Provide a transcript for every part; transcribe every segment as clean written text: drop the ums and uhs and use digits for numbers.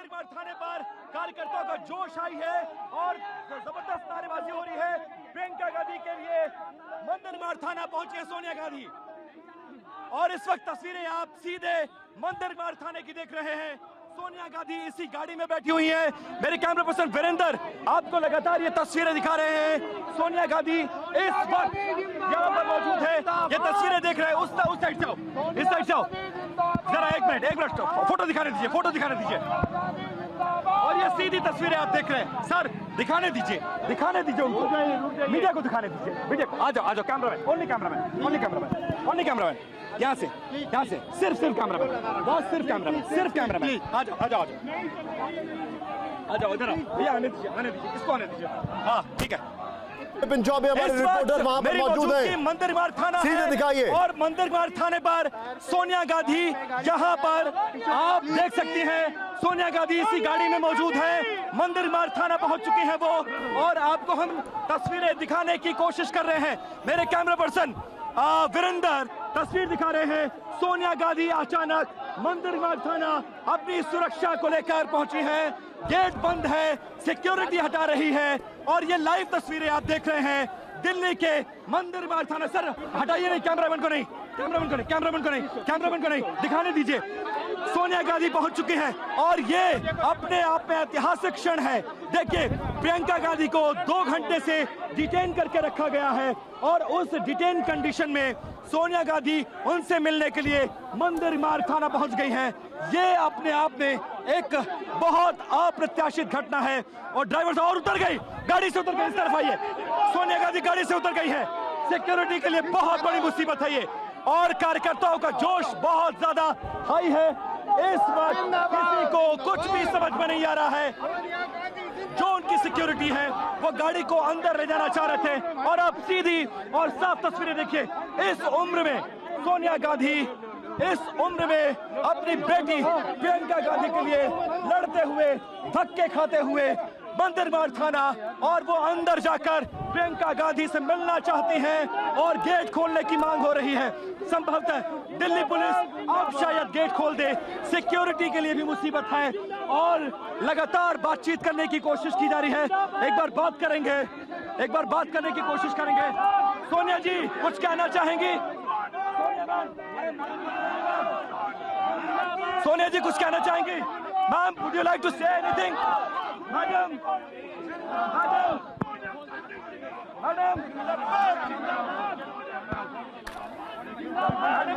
मंदिर थाने पर कार्यकर्ताओं का जोश आई है और जबरदस्त नारेबाजी हो रही है। प्रियंका गांधी के लिए मंदिर थाना पहुंची है सोनिया गांधी और इस वक्त तस्वीरें आप सीधे मंदिर थाने की देख रहे हैं। सोनिया गांधी इसी गाड़ी में बैठी हुई है। मेरे कैमरा पर्सन वीरेंद्र आपको लगातार ये तस्वीरें दिखा रहे हैं। सोनिया गांधी इस वक्त यहाँ पर मौजूद है। ये तस्वीरें देख रहे हैं। उस साइड से आओ, इस साइड से आओ जरा, एक मिनट फोटो दिखाने दीजिए और ये सीधी तस्वीरें आप देख रहे हैं। सर दिखाने दीजिए उनको, मीडिया को दिखाने दीजिए। आ जाओ कैमरामैन, ओनली कैमरामैन यहाँ से सिर्फ कैमरामैन, बस सिर्फ कैमरामैन। आ जाओ इधर भैया, आने दीजिए इसको आने दीजिए। हाँ ठीक है। विपिन चौबे हमारे रिपोर्टर वहां पर मौजूद है। मंदिर थाना सीधे दिखाइए। और मंदिर थाने पर सोनिया गांधी यहाँ पर आप देख सकती हैं। सोनिया गांधी इसी गाड़ी में मौजूद है। मंदिर थाना पहुंच चुकी हैं वो और आपको हम तस्वीरें दिखाने की कोशिश कर रहे हैं। मेरे कैमरा पर्सन वीरेंद्र तस्वीर दिखा रहे हैं। सोनिया गांधी अचानक मंदिर थाना अपनी सुरक्षा को लेकर पहुंची है। गेट बंद है, सिक्योरिटी हटा रही है और ये लाइव तस्वीरें आप देख रहे हैं दिल्ली के मंदिर थाना। सर हटाइए नहीं, कैमरामैन को नहीं दिखाने दीजिए। सोनिया गांधी पहुंच चुकी हैं और ये अपने आप में ऐतिहासिक क्षण है। देखिए प्रियंका गांधी को 2 घंटे से डिटेन करके रखा गया है और उस डिटेन कंडीशन में सोनिया गांधी उनसे मिलने के लिए मंदिर थाना पहुंच गई हैं। ये अपने आप में एक बहुत अप्रत्याशित घटना है और ड्राइवर साहब और उतर गई, गाड़ी से उतर गई। इस तरफ आइए, सोनिया गांधी गाड़ी से उतर गई है। सिक्योरिटी के लिए बहुत बड़ी मुसीबत है ये और कार्यकर्ताओं का जोश बहुत ज्यादा हाई है। इस वक्त किसी को कुछ भी समझ में नहीं आ रहा है। जो उनकी सिक्योरिटी है वो गाड़ी को अंदर ले जाना चाह रहे थे और अब सीधी और साफ तस्वीरें देखिए। इस उम्र में सोनिया गांधी इस उम्र में अपनी बेटी प्रियंका गांधी के लिए लड़ते हुए, धक्के खाते हुए मंदिर थाना और वो अंदर जाकर प्रियंका गांधी से मिलना चाहती हैं और गेट खोलने की मांग हो रही है। संभवतः दिल्ली पुलिस अब शायद गेट खोल दे। सिक्योरिटी के लिए भी मुसीबत है और लगातार बातचीत करने की कोशिश की जा रही है। एक बार बात करने की कोशिश करेंगे। सोनिया जी कुछ कहना चाहेंगी? सोनिया जी कुछ कहना चाहेंगी? Ma'am would you like to say anything? Madam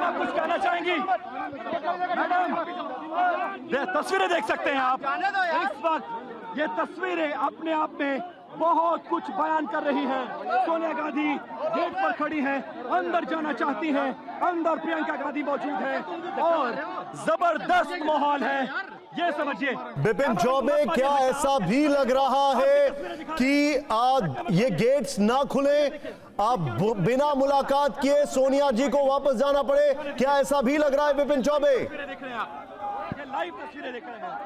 आप कुछ कहना चाहेंगी? मैडम तस्वीरें देख सकते हैं आप। इस वक्त ये तस्वीरें अपने आप में बहुत कुछ बयान कर रही है। सोनिया गांधी गेट पर खड़ी है, अंदर जाना चाहती है। अंदर प्रियंका गांधी मौजूद है और जबरदस्त माहौल है, ये समझिए। विपिन चौबे क्या ऐसा भी लग रहा है कि ये गेट्स ना खुले, आप बिना मुलाकात किए सोनिया जी को वापस जाना पड़े? क्या ऐसा भी लग रहा है विपिन चौबे? लाइव तस्वीरें देख रहे हैं।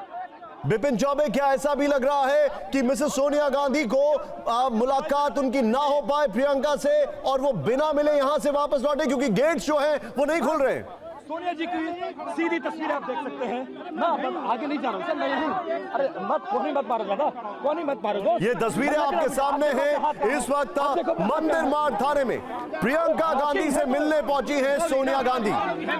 विपिन चौबे क्या ऐसा भी लग रहा है कि मिसेस सोनिया गांधी को मुलाकात उनकी ना हो पाए प्रियंका से और वो बिना मिले यहां से वापस लौटे क्योंकि गेट्स जो हैं वो नहीं खुल रहे? सोनिया जी की सीधी तस्वीर आप देख सकते हैं ना। आगे नहीं जा रहा हूं सर, मैं यहीं। अरे मत मारो। ये तस्वीरें आपके सामने हैं। इस वक्त मंदिर थाने में प्रियंका गांधी से मिलने पहुंची है सोनिया गांधी,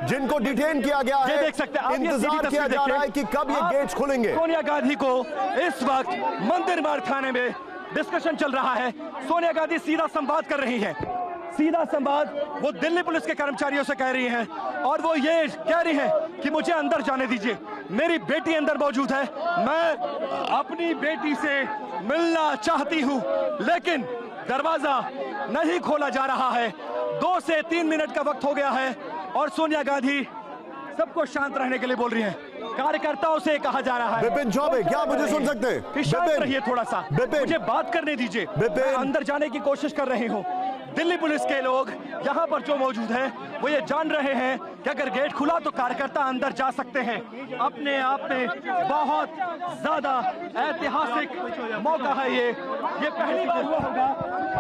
जिनको डिटेन किया गया है। देख सकते हैं, इंतजार किया जा रहा है कि कब ये गेट्स खुलेंगे। सोनिया गांधी को इस वक्त मंदिर थाने में डिस्कशन चल रहा है। सोनिया गांधी सीधा संवाद कर रही है। सीधा संवाद वो दिल्ली पुलिस के कर्मचारियों से कह रही हैं और वो ये कह रही है कि मुझे अंदर जाने दीजिए, मेरी बेटी अंदर मौजूद है, मैं अपनी बेटी से मिलना चाहती हूं लेकिन दरवाजा नहीं खोला जा रहा है। 2 से 3 मिनट का वक्त हो गया है और सोनिया गांधी सबको शांत रहने के लिए बोल रही हैं। कार्यकर्ताओं से कहा जा रहा है। विपिन चौबे क्या मुझे सुन सकते हैं? कि शांत रहिए थोड़ा सा, मुझे बात करने दीजिए। मैं अंदर जाने की कोशिश कर रही हूं। दिल्ली पुलिस के लोग यहाँ पर जो मौजूद हैं वो ये जान रहे हैं कि अगर गेट खुला तो कार्यकर्ता अंदर जा सकते हैं। अपने आप में बहुत ज्यादा ऐतिहासिक मौका है ये पहली बार हुआ होगा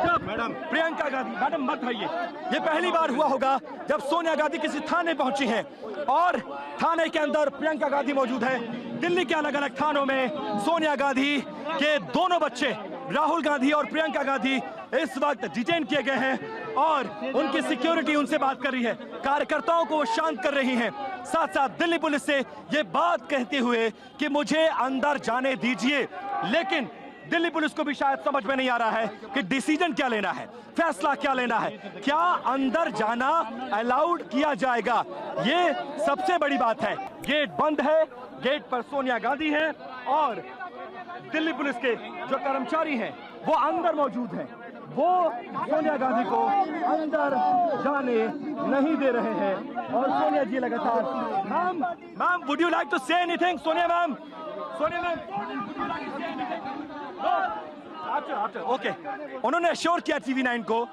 जब प्रियंका गांधी, मैडम मत आइए, ये पहली बार हुआ होगा जब सोनिया गांधी किसी थाने पहुंची है और थाने के अंदर प्रियंका गांधी मौजूद है। दिल्ली के अलग अलग थानों में सोनिया गांधी के दोनों बच्चे राहुल गांधी और प्रियंका गांधी इस वक्त डिटेन किए गए हैं और उनकी सिक्योरिटी उनसे बात कर रही है, कार्यकर्ताओं को शांत कर रही हैं। साथ साथ दिल्ली पुलिस से ये बात कहते हुए कि मुझे अंदर जाने दीजिए, लेकिन दिल्ली पुलिस को भी शायद समझ में नहीं आ रहा है कि डिसीजन क्या लेना है, फैसला क्या लेना है, क्या अंदर जाना अलाउड किया जाएगा। ये सबसे बड़ी बात है। गेट बंद है, गेट पर सोनिया गांधी है और दिल्ली पुलिस के जो कर्मचारी हैं वो अंदर मौजूद हैं। वो सोनिया गांधी को अंदर जाने नहीं दे रहे हैं और सोनिया जी लगातार ma'am would you like to say anything? Sonia ma'am okay. उन्होंने एश्योर किया टीवी9 को,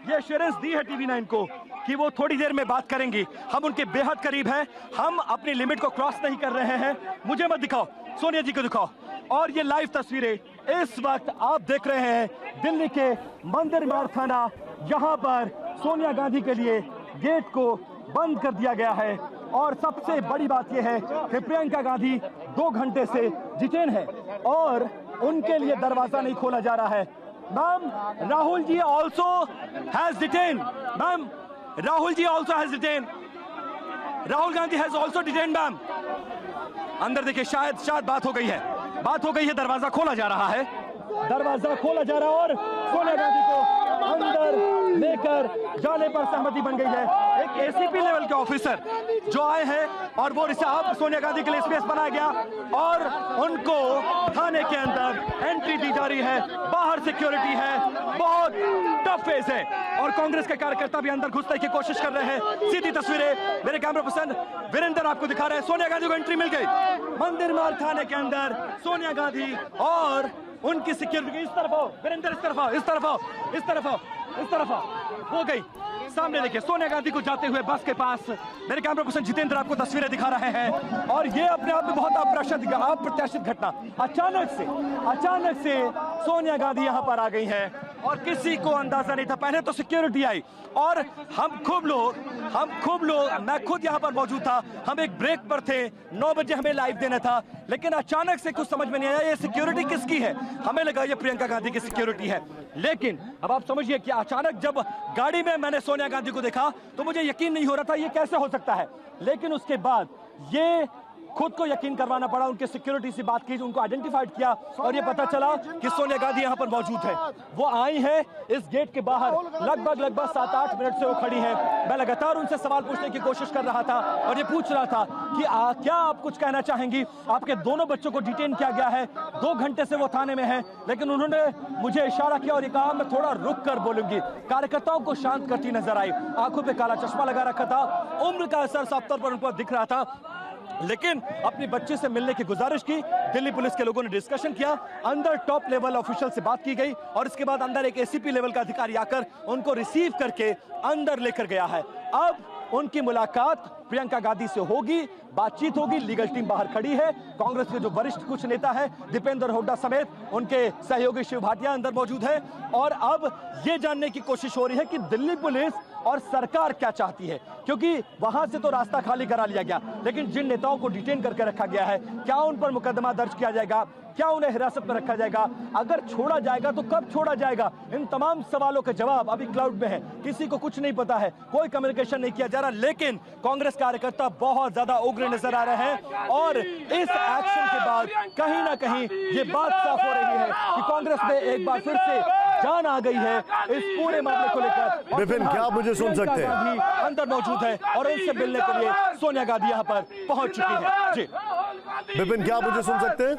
ये एश्योरेंस दी है टीवी9 को कि वो थोड़ी देर में बात करेंगी। हम उनके बेहद करीब हैं, हम अपनी लिमिट को क्रॉस नहीं कर रहे हैं। मुझे मत दिखाओ, सोनिया जी को दिखाओ। और ये लाइव तस्वीरें इस वक्त आप देख रहे हैं दिल्ली के मंदिर मार्ग थाना, यहां पर सोनिया गांधी के लिए गेट को बंद कर दिया गया है। और सबसे बड़ी बात यह है कि प्रियंका गांधी 2 घंटे से डिटेन है और उनके लिए दरवाजा नहीं खोला जा रहा है। Ma'am Rahul ji also has detain, ma'am Rahul ji also has detain, Rahul Gandhi has also detain ma'am. अंदर देखिए, शायद बात हो गई है, दरवाजा खोला जा रहा है, दरवाजा खोला जा रहा है और सोनिया गांधी को अंदर लेकर जाने पर सहमति बन गई है। एक एसीपी लेवल के ऑफिसर जो आए हैं और वो अब सोनिया गांधी के लिए स्पेस बनाया गया और उनको थाने के अंदर एंट्री दी जा रही है। बाहर सिक्योरिटी है, बहुत टफ फेस है और कांग्रेस के कार्यकर्ता भी अंदर घुसने की कोशिश कर रहे हैं। सीधी तस्वीरें मेरे कैमरा पर्सन वीरेंद्र आपको दिखा रहे हैं। सोनिया गांधी को एंट्री मिल गई मंदिर मार्ग थाने के अंदर। सोनिया गांधी और उनकी सिक्योरिटी, इस तरफ आओ वीरेंद्र, इस तरफ आओ, इस तरफ आओ, इस तरफ आओ, इस तरफ आओ, हो गई। सामने देखिए सोनिया गांधी को जाते हुए बस के पास मेरे कैमरा पर्सन जितेंद्र आपको तस्वीरें दिखा रहे हैं और ये अपने आप में बहुत अप्रत्याशित घटना। अचानक से सोनिया गांधी यहां पर आ गई है और किसी को अंदाजा नहीं था। पहले तो सिक्योरिटी आई और हम खूब लोग मैं खुद यहां पर मौजूद था, हम एक ब्रेक पर थे, 9 बजे हमें लाइव देना था, लेकिन अचानक से कुछ समझ में नहीं आया ये सिक्योरिटी किसकी है। हमें लगा ये प्रियंका गांधी की सिक्योरिटी है, लेकिन अब आप समझिए कि अचानक जब गाड़ी में मैंने सोनिया गांधी को देखा तो मुझे यकीन नहीं हो रहा था ये कैसे हो सकता है, लेकिन उसके बाद ये खुद को यकीन करवाना पड़ा। उनके सिक्योरिटी से बात की, उनको आइडेंटिफाइड किया और ये पता चला कि सोनिया गांधी यहां पर मौजूद है। वो आई है इस गेट के बाहर, लगभग 7-8 मिनट से वो खड़ी है। मैं लगातार उनसे सवाल पूछने की कोशिश कर रहा था और ये पूछ रहा था कि क्या आप कुछ कहना चाहेंगी? आपके दोनों बच्चों को डिटेन किया गया है, 2 घंटे से वो थाने में है, लेकिन उन्होंने मुझे इशारा किया और ये कहा मैं थोड़ा रुक कर बोलूंगी। कार्यकर्ताओं को शांत करती नजर आई, आंखों पे काला चश्मा लगा रखा था, उम्र का असर साफ तौर पर उनको दिख रहा था, लेकिन अपनी बच्ची से मिलने की गुजारिश की। दिल्ली पुलिस के लोगों ने डिस्कशन किया, अंदर टॉप लेवल ऑफिशियल से बात की गई और इसके बाद अंदर एक एसीपी लेवल का अधिकारी आकर उनको रिसीव करके अंदर लेकर गया है। अब उनकी मुलाकात प्रियंका गांधी से होगी, बातचीत होगी। लीगल टीम बाहर खड़ी है, कांग्रेस के जो वरिष्ठ कुछ नेता है दीपेंद्र हुड्डा समेत उनके सहयोगी शिव भाटिया अंदर मौजूद है और अब ये जानने की कोशिश हो रही है कि दिल्ली पुलिस और सरकार क्या चाहती है, क्योंकि वहां से तो रास्ता खाली करा लिया गया, लेकिन जिन नेताओं को डिटेन करके रखा गया है, क्या उन पर मुकदमा दर्ज किया जाएगा, क्या उन्हें हिरासत में रखा जाएगा, अगर छोड़ा जाएगा तो कब छोड़ा जाएगा? इन तमाम सवालों के जवाब अभी क्लाउड में है, किसी को कुछ नहीं पता है, कोई कम्युनिकेशन नहीं किया जा रहा। लेकिन कांग्रेस कार्यकर्ता बहुत ज्यादा उग्र नजर आ रहे हैं और इस एक्शन के बाद कहीं ना कहीं ये बात साफ हो रही है कि कांग्रेस में एक बार फिर से जान आ गई है इस पूरे मामले को लेकर। विपिन, क्या आप मुझे सुन सकते हैं? अंदर मौजूद है और उनसे मिलने के लिए सोनिया गांधी यहाँ पर पहुंच चुकी है। जी विपिन, क्या आप मुझे सुन सकते हैं?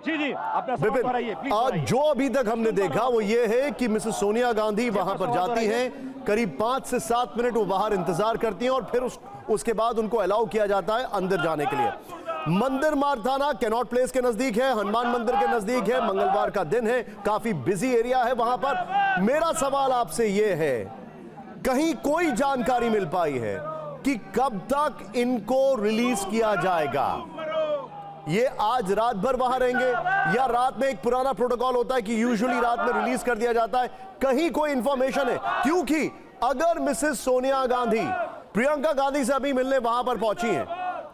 जी अपना सवाल दोहराइए प्लीज। आज जो अभी तक हमने देखा वो ये है कि मिसेस सोनिया गांधी वहां पर जाती हैं, करीब 5 से 7 मिनट वो बाहर इंतजार करती हैं और फिर उसके बाद उनको अलाउ किया जाता है अंदर जाने के लिए। मंदिर मार्ग थाना कैनॉट प्लेस के नजदीक है, हनुमान मंदिर के नजदीक है, मंगलवार का दिन है, काफी बिजी एरिया है वहां पर। मेरा सवाल आपसे यह है, कहीं कोई जानकारी मिल पाई है कि कब तक इनको रिलीज किया जाएगा? ये आज रात भर वहां रहेंगे या रात में एक पुराना प्रोटोकॉल होता है कि यूजुअली रात में रिलीज कर दिया जाता है? कहीं कोई इंफॉर्मेशन है? क्योंकि अगर मिसेस सोनिया गांधी प्रियंका गांधी से अभी मिलने वहां पर पहुंची हैं,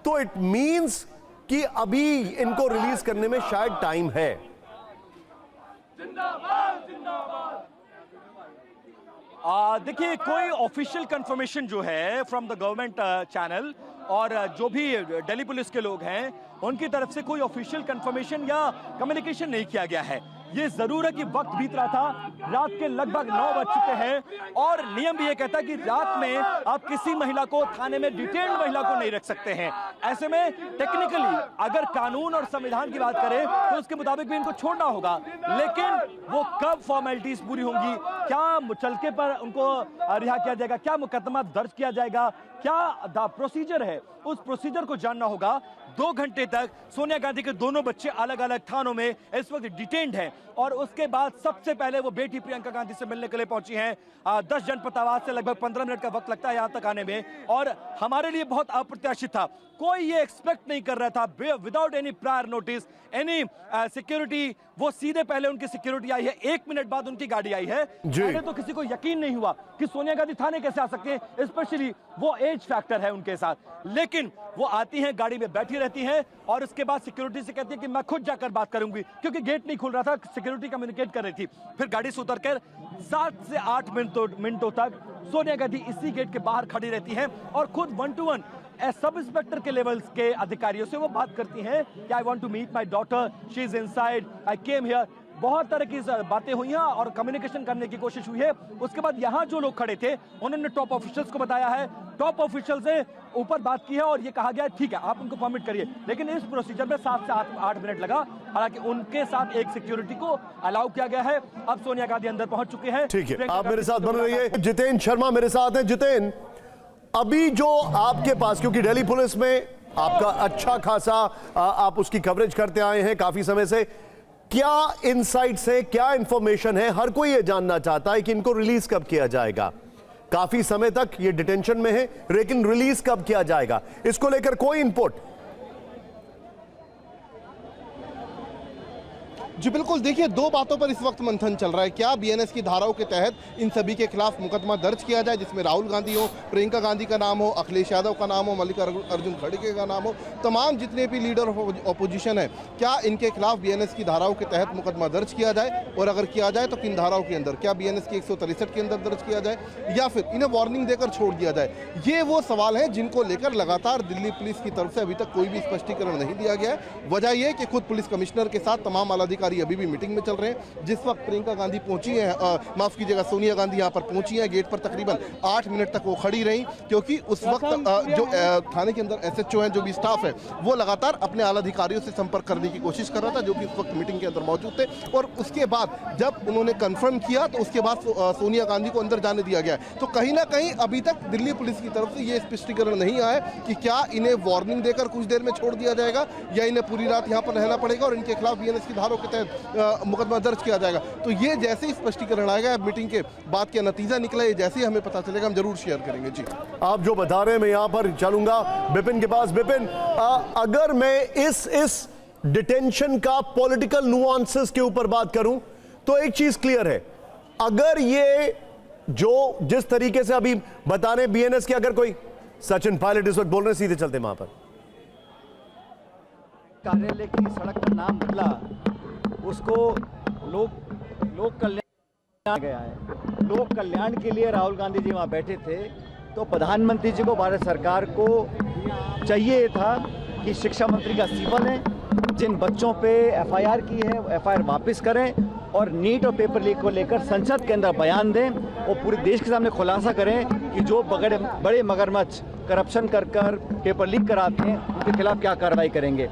तो इट मींस कि अभी इनको रिलीज करने में शायद टाइम है। देखिए, कोई ऑफिशियल कंफर्मेशन जो है फ्रॉम द गवर्नमेंट चैनल और जो भी दिल्ली पुलिस के लोग हैं उनकी तरफ से कोई ऑफिशियल कंफर्मेशन या कम्युनिकेशन नहीं किया गया है। ये जरूर है कि वक्त बीत रहा था, रात के लगभग 9 बज चुके हैं और नियम भी ये कहता है कि रात में आप किसी महिला को थाने में डिटेन्ड महिला को नहीं रख सकते हैं। ऐसे में टेक्निकली अगर कानून और संविधान की बात करें तो उसके मुताबिक भी इनको छोड़ना होगा, लेकिन वो कब फॉर्मेलिटीज पूरी होंगी, क्या मुचलके पर उनको रिहा किया जाएगा, क्या मुकदमा दर्ज किया जाएगा, क्या प्रोसीजर है, उस प्रोसीजर को जानना होगा। 2 घंटे तक सोनिया गांधी के दोनों बच्चे अलग अलग थानों में इस वक्त डिटेन्ड हैं और उसके बाद सबसे पहले वो बेटी प्रियंका गांधी से मिलने के लिए पहुंची हैं। 10 जनपद आवास से लगभग 15 मिनट का वक्त लगता है यहां तक आने में और हमारे लिए बहुत अप्रत्याशित था। कोई ये एक्सपेक्ट नहीं कर रहा था, without any prior notice, any security, वो सीधे पहले उनकी सिक्योरिटी आई है, 1 मिनट बाद उनकी गाड़ी आई है। पहले तो किसी को यकीन नहीं हुआ कि सोनिया गांधी थाने कैसे आ सकते हैं, स्पेशली वो एज फैक्टर है उनके साथ, लेकिन वो आती हैं, गाड़ी में बैठी रहती हैं और उसके बाद सिक्योरिटी से कहती है कि मैं खुद जाकर बात करूंगी, क्योंकि गेट नहीं खुल रहा था, सिक्योरिटी कम्युनिकेट कर रही थी। फिर गाड़ी से उतरकर 7 से 8 मिनटों तक सोनिया गांधी इसी गेट के बाहर खड़ी रहती हैं और खुद 1 to 1 सब इंस्पेक्टर के लेवल्स के अधिकारियों से वो बात करती हैं कि I want to meet my daughter, she is inside, I came here. बहुत तरह की बातें हुई हैं और कम्युनिकेशन करने की कोशिश हुई है। उसके बाद यहाँ जो लोग खड़े थे उन्होंने टॉप ऑफिशियल्स को बताया है, टॉप ऑफिशियल से ऊपर बात की है और ये कहा गया है ठीक है आप उनको परमिट करिए, लेकिन इस प्रोसीजर में 7 से 8 मिनट लगा। हालांकि उनके साथ एक सिक्योरिटी को अलाउ किया गया है। अब सोनिया गांधी अंदर पहुंच चुके हैं। ठीक है, आप मेरे साथ बन रहिए। जितेन शर्मा मेरे साथ हैं। जितेन, अभी जो आपके पास, क्योंकि दिल्ली पुलिस में आपका अच्छा खासा आप उसकी कवरेज करते आए हैं काफी समय से, क्या इनसाइट्स है, क्या इंफॉर्मेशन है? हर कोई ये जानना चाहता है कि इनको रिलीज कब किया जाएगा। काफी समय तक ये डिटेंशन में है, लेकिन रिलीज कब किया जाएगा, इसको लेकर कोई इनपुट? जी बिल्कुल, देखिए 2 बातों पर इस वक्त मंथन चल रहा है। क्या बीएनएस की धाराओं के तहत इन सभी के खिलाफ मुकदमा दर्ज किया जाए, जिसमें राहुल गांधी हो, प्रियंका गांधी का नाम हो, अखिलेश यादव का नाम हो, मल्लिकार्जुन खड़गे का नाम हो, तमाम जितने भी लीडर ऑफ ऑपोजिशन है, क्या इनके खिलाफ बीएनएस की धाराओं के तहत मुकदमा दर्ज किया जाए और अगर किया जाए तो किन धाराओं के अंदर? क्या बीएनएस की 163 के अंदर दर्ज किया जाए या फिर इन्हें वार्निंग देकर छोड़ दिया जाए? ये वो सवाल है जिनको लेकर लगातार दिल्ली पुलिस की तरफ से अभी तक कोई भी स्पष्टीकरण नहीं दिया गया है। वजह यह कि खुद पुलिस कमिश्नर के साथ तमाम आला अधिकारी अभी भी मीटिंग में चल रहे हैं। जिस वक्त प्रियंका गांधी पहुंची है, माफ कीजिएगा, सोनिया गांधी यहां पर पहुंची है, गेट पर तकरीबन 8 मिनट तक वो खड़ी रही, क्योंकि उस वक्त जो थाने के अंदर एसएचओ हैं, जो भी स्टाफ है, वो लगातार अपने आला अधिकारियों से संपर्क करने की कोशिश कर रहा था, जो कि उस वक्त मीटिंग के अंदर मौजूद थे। और उसके बाद जब उन्होंने कंफर्म किया तो उसके बाद सोनिया गांधी को अंदर जाने दिया गया। तो कहीं ना कहीं अभी तक दिल्ली पुलिस की तरफ से ये स्पष्टीकरण नहीं आया कि क्या इन्हें वार्निंग देकर कुछ देर में छोड़ दिया जाएगा या इन्हें पूरी रात यहाँ पर रहना पड़ेगा और इनके खिलाफ बीएनएस की धाराओं के तहत मुकदमा दर्ज किया जाएगा। तो ये जैसे ही स्पष्टीकरण आएगा, मीटिंग के बाद क्या नतीजा निकला, ये जैसे ही हमें पता चलेगा हम जरूर शेयर करेंगे। जी, आप जो बता रहे हैं, मैं यहां पर चलूंगा बिपिन के पास। बिपिन, अगर मैं इस डिटेंशन का पॉलिटिकल नुआंसेस के ऊपर बात करूं तो एक चीज क्लियर है, अगर ये जो जिस तरीके से अभी बता रहे बीएनएस के, अगर कोई सचिन पायलट इस वक्त बोल रहे, सीधे चलते वहां पर, कार्यालय की सड़क का नाम बदला, उसको लोक कल्याण गया है। लोक कल्याण के लिए राहुल गांधी जी वहाँ बैठे थे, तो प्रधानमंत्री जी को, भारत सरकार को चाहिए था कि शिक्षा मंत्री का इस्तीफा लें, जिन बच्चों पे एफआईआर की है वो एफआईआर वापस करें और नीट और पेपर लीक को लेकर संसद के अंदर बयान दें और पूरे देश के सामने खुलासा करें कि जो बड़े मगरमच्छ करप्शन कर पेपर लीक कराते हैं उनके खिलाफ क्या कार्रवाई करेंगे।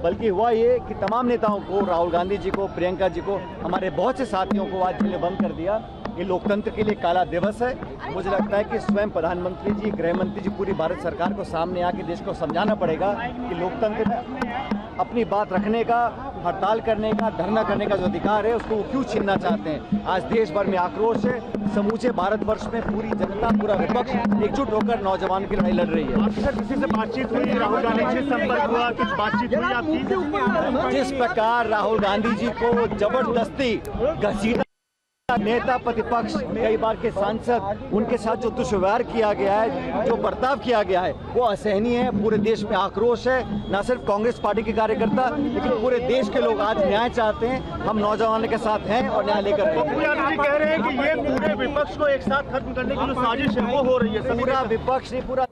बल्कि हुआ ये कि तमाम नेताओं को, राहुल गांधी जी को, प्रियंका जी को, हमारे बहुत से साथियों को आज जेल बंद कर दिया। ये लोकतंत्र के लिए काला दिवस है। मुझे लगता है कि स्वयं प्रधानमंत्री जी, गृह मंत्री जी, पूरी भारत सरकार को सामने आके देश को समझाना पड़ेगा कि लोकतंत्र में अपनी बात रखने का, हड़ताल करने का, धरना करने का जो अधिकार है उसको वो क्यों छीनना चाहते हैं। आज देश भर में आक्रोश है, समूचे भारतवर्ष में पूरी जनता, पूरा विपक्ष एकजुट होकर नौजवान की लड़ाई लड़ रही है। किसी से बातचीत हुई, राहुल गांधी से संपर्क हुआ, कुछ बातचीत हुई आपकी? जिस प्रकार राहुल गांधी जी को जबरदस्ती घसीटा नेता प्रतिपक्ष, कई बार के सांसद, उनके साथ जो दुष्व्यवहार किया गया है, जो बर्ताव किया गया है, वो असहनीय है। पूरे देश में आक्रोश है, न सिर्फ कांग्रेस पार्टी के कार्यकर्ता, लेकिन पूरे देश के लोग आज न्याय चाहते हैं। हम नौजवानों के साथ हैं और न्याय लेकर आएंगे। पप्पू यादव जी कह रहे हैं कि ये पूरे विपक्ष को एक साथ खत्म करने की जो साजिश है वो हो रही है। पूरा विपक्ष नहीं, पूरा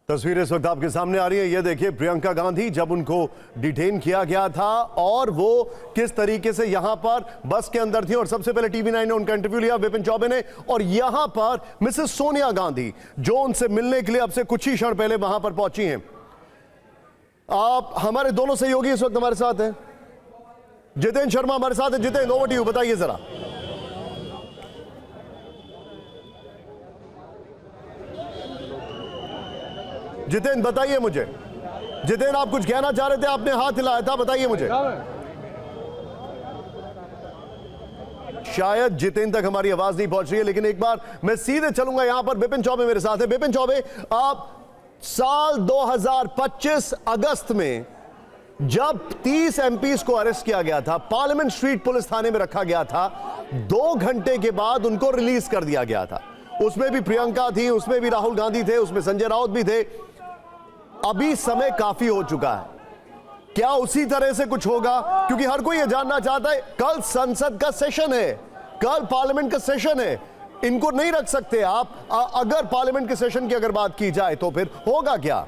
तस्वीरें इस वक्त आपके सामने आ रही है। ये देखिए प्रियंका गांधी जब उनको डिटेन किया गया था और वो किस तरीके से यहां पर बस के अंदर थी, और सबसे पहले टीवी9 ने उनका इंटरव्यू लिया, विपिन चौबे ने, और यहां पर मिसेस सोनिया गांधी जो उनसे मिलने के लिए अब से कुछ ही क्षण पहले वहां पर पहुंची हैं। आप हमारे दोनों सहयोगी इस वक्त हमारे साथ हैं, जितेंद्र शर्मा हमारे साथ है। जितेंद्र, ओवर टू यू, बताइए जरा। जितेंद्र बताइए मुझे, जितेंद्र आप कुछ कहना चाह रहे थे, आपने हाथ हिलाया था, बताइए मुझे। शायद जितेंद्र तक हमारी आवाज नहीं पहुंच रही है, लेकिन एक बार मैं सीधे चलूंगा, यहां पर विपिन चौबे मेरे साथ है। विपिन चौबे, आप साल 2025 अगस्त में जब 30 एमपीज को अरेस्ट किया गया था, पार्लियामेंट स्ट्रीट पुलिस थाने में रखा गया था, 2 घंटे के बाद उनको रिलीज कर दिया गया था। उसमें भी प्रियंका थी, उसमें भी राहुल गांधी थे, उसमें संजय राउत भी थे। अभी समय काफी हो चुका है, क्या उसी तरह से कुछ होगा? क्योंकि हर कोई यह जानना चाहता है, कल संसद का सेशन है, कल पार्लियामेंट का सेशन है, इनको नहीं रख सकते आप। अगर पार्लियामेंट के सेशन की अगर बात की जाए तो फिर होगा क्या?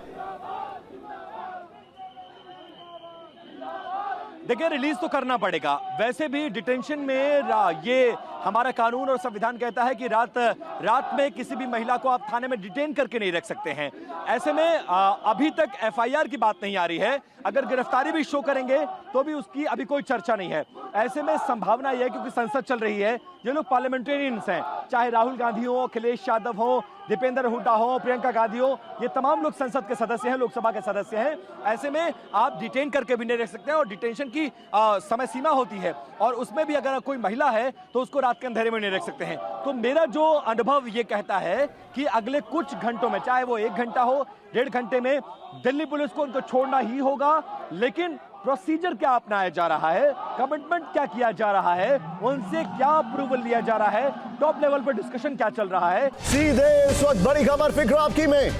देखिए, रिलीज तो करना पड़ेगा। वैसे भी डिटेंशन में ये हमारा कानून और संविधान कहता है कि रात में किसी भी महिला को आप थाने में डिटेन करके नहीं रख सकते हैं। ऐसे में अभी तक एफआईआर की बात नहीं आ रही है। अगर गिरफ्तारी भी शो करेंगे तो भी उसकी अभी कोई चर्चा नहीं है। ऐसे में संभावना यह है, क्योंकि संसद चल रही है, ये लोग पार्लियामेंटेरियंस हैं, चाहे राहुल गांधी हो, अखिलेश यादव हो, दीपेंद्र हुड्डा हो, प्रियंका गांधी हो, ये तमाम लोग संसद के सदस्य हैं, लोकसभा के सदस्य हैं। ऐसे में आप डिटेन करके भी नहीं रख सकते हैं, और डिटेंशन की समय सीमा होती है, और उसमें भी अगर कोई महिला है तो उसको रात के अंधेरे में नहीं रख सकते हैं। तो मेरा जो अनुभव ये कहता है कि अगले कुछ घंटों में, चाहे वो 1 घंटा हो, 1.5 घंटे में, दिल्ली पुलिस को उनको छोड़ना ही होगा। लेकिन प्रोसीजर क्या अपनाया जा रहा है, कमिटमेंट क्या किया जा रहा है, उनसे क्या अप्रूवल लिया जा रहा है, टॉप लेवल पर डिस्कशन क्या चल रहा है। सीधे इस वक्त बड़ी खबर फिक्र आपकी में,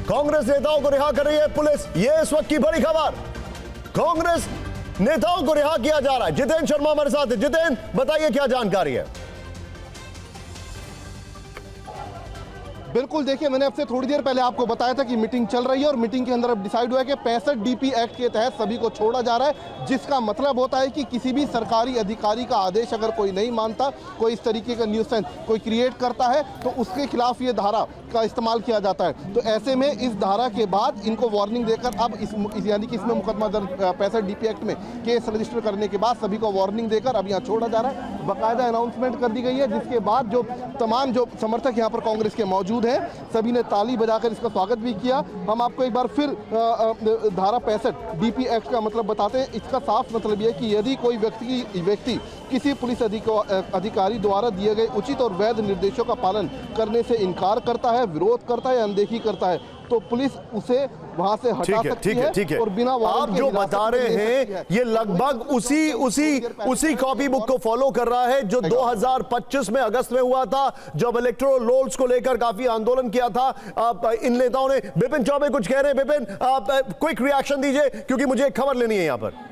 कांग्रेस नेताओं को रिहा कर रही है पुलिस। ये इस वक्त की बड़ी खबर, कांग्रेस नेताओं को रिहा किया जा रहा है। जितेंद्र शर्मा हमारे साथ है। जितेंद्र, बताइए क्या जानकारी है? बिल्कुल, देखिए मैंने आपसे थोड़ी देर पहले आपको बताया था कि मीटिंग चल रही है, और मीटिंग के अंदर अब डिसाइड हुआ है कि 65 डीपी एक्ट के तहत सभी को छोड़ा जा रहा है, जिसका मतलब होता है कि किसी भी सरकारी अधिकारी का आदेश अगर कोई नहीं मानता, कोई इस तरीके का न्यूसेंस कोई क्रिएट करता है, तो उसके खिलाफ ये धारा का इस्तेमाल किया जाता है। तो ऐसे में इस धारा के बाद इनको वार्निंग देकर अब यानी कि इसमें मुकदमा दर्ज 65 डीपी एक्ट में केस रजिस्टर करने के बाद सभी को वार्निंग देकर अब यहाँ छोड़ा जा रहा है। बाकायदा अनाउंसमेंट कर दी गई है, जिसके बाद जो तमाम जो समर्थक यहाँ पर कांग्रेस के मौजूद हैं, सभी ने ताली बजाकर इसका स्वागत भी किया। हम आपको एक बार फिर धारा 65 डीपी एक्ट का मतलब बताते हैं। इसका साफ मतलब यह है कि यदि कोई व्यक्ति किसी पुलिस अधिकारी द्वारा दिए गए उचित और वैध निर्देशों का पालन करने से इनकार करता है, विरोध करता है, अनदेखी करता है, तो पुलिस उसे वहां से हटा सकती है। ठीक है। और बिना आप जो बता रहे हैं ये लगभग उसी कॉपी बुक को फॉलो कर रहा है जो 2025 में अगस्त में हुआ था, जब इलेक्टोरल रोल्स को लेकर काफी आंदोलन किया था इन नेताओं ने। विपिन चौबे कुछ कह रहे हैं। विपिन, आप क्विक रिएक्शन दीजिए, क्योंकि मुझे एक खबर लेनी है यहां पर।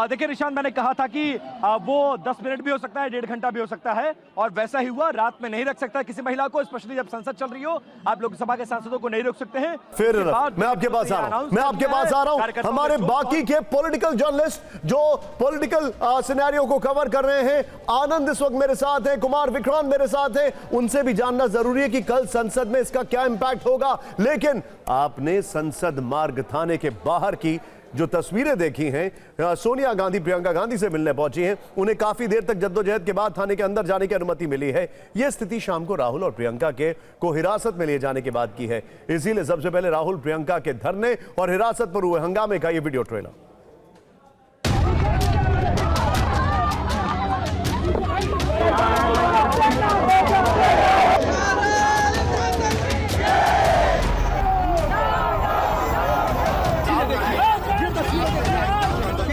देखिए निशांत, मैंने कहा था कि वो 10 मिनट भी हो सकता है, 1.5 घंटा भी हो सकता है, और वैसा ही हुआ। रात में नहीं रख सकता किसी महिला को, स्पेशली जब संसद चल रही हो। आप लोकसभा के सांसदों को नहीं रोक सकते हैं। फिर मैं आपके पास आ रहा हूं, हमारे बाकी के पॉलिटिकल जर्नलिस्ट जो पॉलिटिकल सिनेरियो को कवर कर रहे हैं, आनंद इस वक्त मेरे साथ है, कुमार विक्रांत मेरे साथ है, उनसे भी जानना जरूरी है कि कल संसद में इसका क्या इंपैक्ट होगा। लेकिन आपने संसद मार्ग थाने के बाहर की जो तस्वीरें देखी हैं, सोनिया गांधी प्रियंका गांधी से मिलने पहुंची हैं, उन्हें काफी देर तक जद्दोजहद के बाद थाने के अंदर जाने की अनुमति मिली है। यह स्थिति शाम को राहुल और प्रियंका को हिरासत में लिए जाने के बाद की है। इसीलिए सबसे पहले राहुल प्रियंका के धरने और हिरासत पर हुए हंगामे का यह वीडियो ट्रेलर।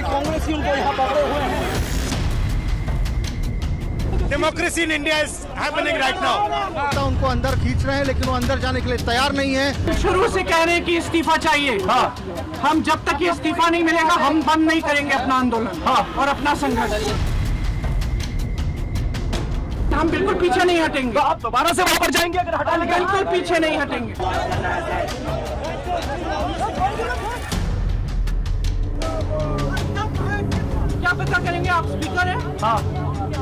कांग्रेसी उनको यहाँ पकड़े Democracy in India is happening right now. उनको अंदर खींच रहे हैं लेकिन वो अंदर जाने के लिए तैयार नहीं है। शुरू से कह रहे हैं कि इस्तीफा चाहिए। हम जब तक ये इस्तीफा नहीं मिलेगा हम बंद नहीं करेंगे अपना आंदोलन और अपना संघर्ष। हम बिल्कुल पीछे नहीं हटेंगे। तो आप दोबारा से वहां पर जाएंगे अगर हटा लेंगे? बिल्कुल पीछे नहीं हटेंगे। क्या पता करेंगे? आप स्पीकर हैं?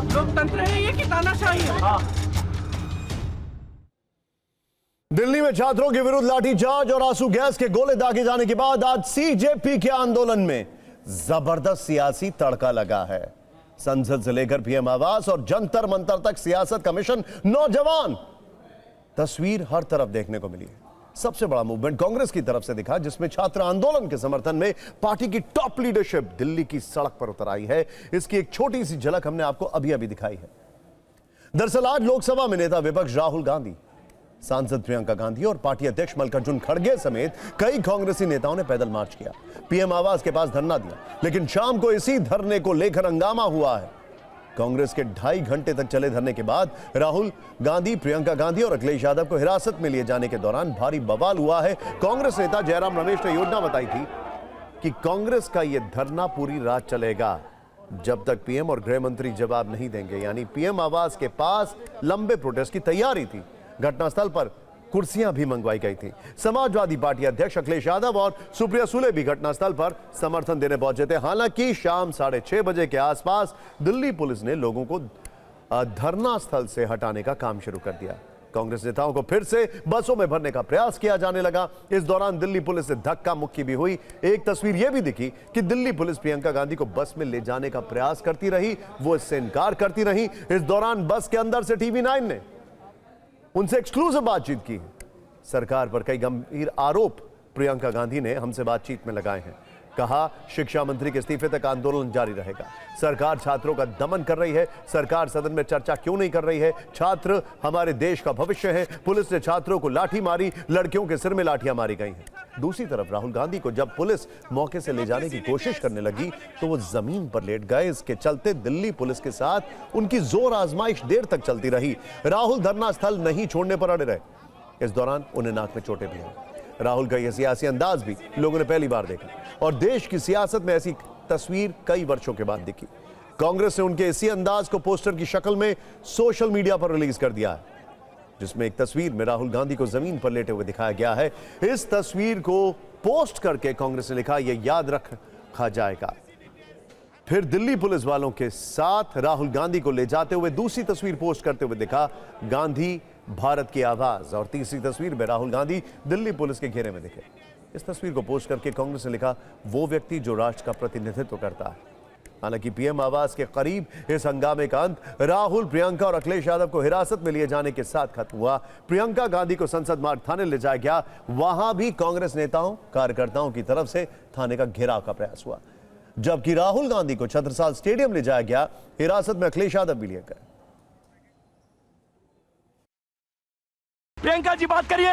लोकतंत्र है ये कि तानाशाही है? दिल्ली में छात्रों के विरुद्ध लाठीचार्ज और आंसू गैस के गोले दागे जाने के बाद आज सीजेपी के आंदोलन में जबरदस्त सियासी तड़का लगा है। संसद से लेकर पीएम आवास और जंतर मंतर तक सियासत का मिशन नौजवान तस्वीर हर तरफ देखने को मिली है। सबसे बड़ा मूवमेंट कांग्रेस की तरफ से दिखा, जिसमें छात्र आंदोलन के समर्थन में पार्टी की टॉप लीडरशिप दिल्ली की सड़क पर उतर आई है। इसकी एक छोटी सी झलक हमने आपको अभी अभी दिखाई है। दरअसल आज लोकसभा में नेता विपक्ष राहुल गांधी, सांसद प्रियंका गांधी और पार्टी अध्यक्ष मल्लिकार्जुन खड़गे समेत कई कांग्रेसी नेताओं ने पैदल मार्च किया, पीएम आवास के पास धरना दिया। लेकिन शाम को इसी धरने को लेकर हंगामा हुआ है। कांग्रेस के 2.5 घंटे तक चले धरने के बाद राहुल गांधी, प्रियंका गांधी और अखिलेश यादव को हिरासत में लिए जाने के दौरान भारी बवाल हुआ है। कांग्रेस नेता जयराम रमेश ने योजना बताई थी कि कांग्रेस का यह धरना पूरी रात चलेगा जब तक पीएम और गृह मंत्री जवाब नहीं देंगे। यानी पीएम आवास के पास लंबे प्रोटेस्ट की तैयारी थी। घटनास्थल पर कुर्सियां भी मंगवाई गई थी। समाजवादी पार्टी अध्यक्ष अखिलेश यादव और सुप्रिया सुले भी घटनास्थल पर समर्थन देने पहुंचे थे। हालांकि शाम 6:30 बजे के आसपास दिल्ली पुलिस ने लोगों को धरना स्थल से हटाने का काम शुरू कर दिया। कांग्रेस नेताओं को फिर से बसों में भरने का प्रयास किया जाने लगा। इस दौरान दिल्ली पुलिस से धक्का मुक्की भी हुई। एक तस्वीर यह भी दिखी कि दिल्ली पुलिस प्रियंका गांधी को बस में ले जाने का प्रयास करती रही, वो इससे इनकार करती रही। इस दौरान बस के अंदर से TV9 ने उनसे एक्सक्लूसिव बातचीत की है। सरकार पर कई गंभीर आरोप प्रियंका गांधी ने हमसे बातचीत में लगाए हैं। कहा, शिक्षा मंत्री के इस्तीफे तक आंदोलन जारी रहेगा। सरकार छात्रों का दमन कर रही है। सरकार सदन में चर्चा क्यों नहीं कर रही है? छात्र हमारे देश का भविष्य है। पुलिस ने छात्रों को लाठी मारी, लड़कियों के सिर में लाठियां मारी गई हैं। दूसरी तरफ राहुल गांधी को जब पुलिस मौके से ले जाने की कोशिश करने लगी तो वो जमीन पर लेट गए। इसके चलते दिल्ली पुलिस के साथ उनकी जोर आजमाइश देर तक चलती रही। राहुल धरना स्थल नहीं छोड़ने पर अड़े रहे। इस दौरान उन्हें नाक में चोटें भी आई। राहुल का यह सियासी अंदाज भी लोगों ने पहली बार देखा और देश की सियासत में ऐसी तस्वीर कई वर्षों के बाद दिखी। कांग्रेस ने उनके इसी अंदाज को पोस्टर की शक्ल में सोशल मीडिया पर रिलीज कर दिया है, जिसमें एक तस्वीर में राहुल गांधी को जमीन पर लेटे हुए दिखाया गया है। इस तस्वीर को पोस्ट करके कांग्रेस ने लिखा, यह याद रखा जाएगा। फिर दिल्ली पुलिस वालों के साथ राहुल गांधी को ले जाते हुए दूसरी तस्वीर पोस्ट करते हुए दिखा, गांधी भारत की आवाज। और तीसरी तस्वीर में राहुल गांधी दिल्ली पुलिस के घेरे में दिखे। इस तस्वीर को पोस्ट करके कांग्रेस ने लिखा, वो व्यक्ति जो राष्ट्र का प्रतिनिधित्व करता है। हालांकि पीएम आवास के करीब इस हंगामे का अंत राहुल, प्रियंका और अखिलेश यादव को हिरासत में लिए जाने के साथ खत्म हुआ। प्रियंका गांधी को संसद मार्ग थाने ले जाया गया। वहां भी कांग्रेस नेताओं, कार्यकर्ताओं की तरफ से थाने का घेराव का प्रयास हुआ, जबकि राहुल गांधी को छत्रसाल स्टेडियम ले जाया गया। हिरासत में अखिलेश यादव भी लिए गए। प्रियंका जी बात करिए।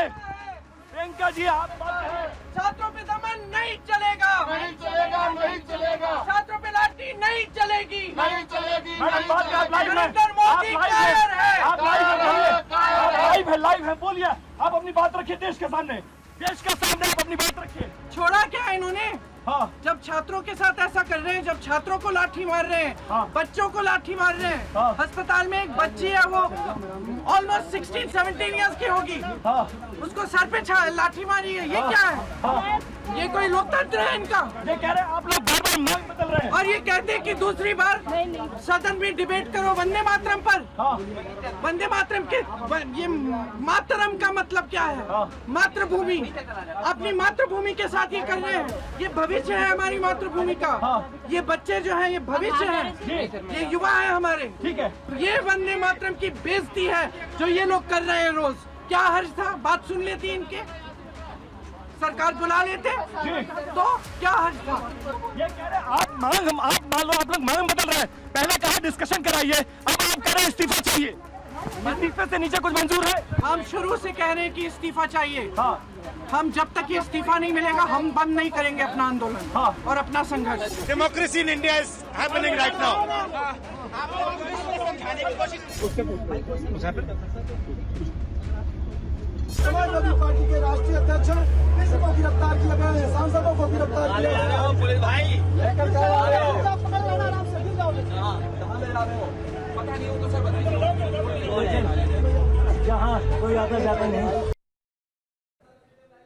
प्रियंका जी आप बात करिए। छात्रों पे दमन नहीं चलेगा, नहीं चलेगा, नहीं चलेगा, छात्रों पे लाठी नहीं चलेगी, नहीं चलेगी। मैडम बात कर, आप लाइव में, नरेंद्र मोदी कायर है, आप लाइव है, लाइव है, बोलिए। आप अपनी बात रखिए देश के सामने, देश के सामने आप अपनी बात रखिए। छोड़ा क्या इन्होंने? हाँ। जब छात्रों के साथ ऐसा कर रहे हैं, जब छात्रों को लाठी मार रहे हैं, हाँ। बच्चों को लाठी मार रहे हैं, हाँ। अस्पताल में एक बच्ची है, वो ऑलमोस्ट 16-17 इयर्स की होगी, हाँ। उसको सर पे लाठी मारी है। ये क्या है? हाँ। ये कोई लोकतंत्र है इनका? ये कह रहे हैं आप लोग बार-बार मांग बदल रहे हैं और ये कहते हैं कि दूसरी बार सदन में डिबेट करो वंदे मातरम पर। हाँ। वंदे मातरम के ये मातरम का मतलब क्या है? हाँ। मातृभूमि, अपनी मातृभूमि के साथ ये कर रहे हैं। ये भविष्य है हमारी मातृभूमि का। हाँ। ये बच्चे जो हैं ये भविष्य है, ये युवा है हमारे। ठीक है। ये वंदे मातरम की बेइज्जती है जो ये लोग कर रहे हैं रोज। क्या हर्ज था? बात सुन लेती इनके, सरकार बुला लेते तो क्या हर्ज था? ये कह रहे हैं आप मान लो आप लोग मांग बदल रहे हैं। पहले कहा डिस्कशन कराइए, अब आप कह रहे हैं इस्तीफा चाहिए। इस्तीफे से नीचे कुछ मंजूर है? हम शुरू से कह रहे हैं कि इस्तीफा चाहिए। हाँ। हम जब तक ये इस्तीफा नहीं मिलेगा हम बंद नहीं करेंगे अपना आंदोलन और अपना संघर्ष। Democracy in India is happening right now. Samajwadi party के राष्ट्रीय अध्यक्ष किसी को गिरफ्तार किया गया है, सांसदों को गिरफ्तार किया गया है। पुलिस भाई लेकर क्या आ रहे हो? पकड़ लेना, आराम से गिर जाओगे। कहां ले जा रहे हो? पता नहीं हो तो सर बताइए। जहाँ कोई आता जाता नहीं।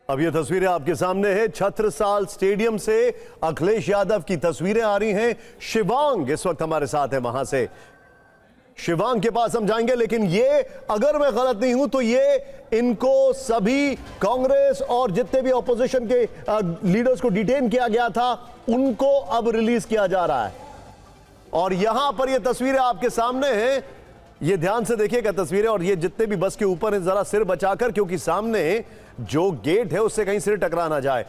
अब ये तस्वीरें आपके सामने हैं छत्रसाल स्टेडियम से अखिलेश यादव की तस्वीरें आ रही हैं। शिवांग इस वक्त हमारे साथ है, वहां से शिवांग के पास हम जाएंगे। लेकिन ये अगर मैं गलत नहीं हूं तो ये इनको सभी कांग्रेस और जितने भी ऑपोजिशन के लीडर्स को डिटेन किया गया था उनको अब रिलीज किया जा रहा है। और यहां पर ये तस्वीरें आपके सामने हैं, ये ध्यान से देखिएगा तस्वीरें। और ये जितने भी बस के ऊपर हैं जरा सिर बचाकर, क्योंकि सामने जो गेट है उससे कहीं सिर टकरा ना जाए।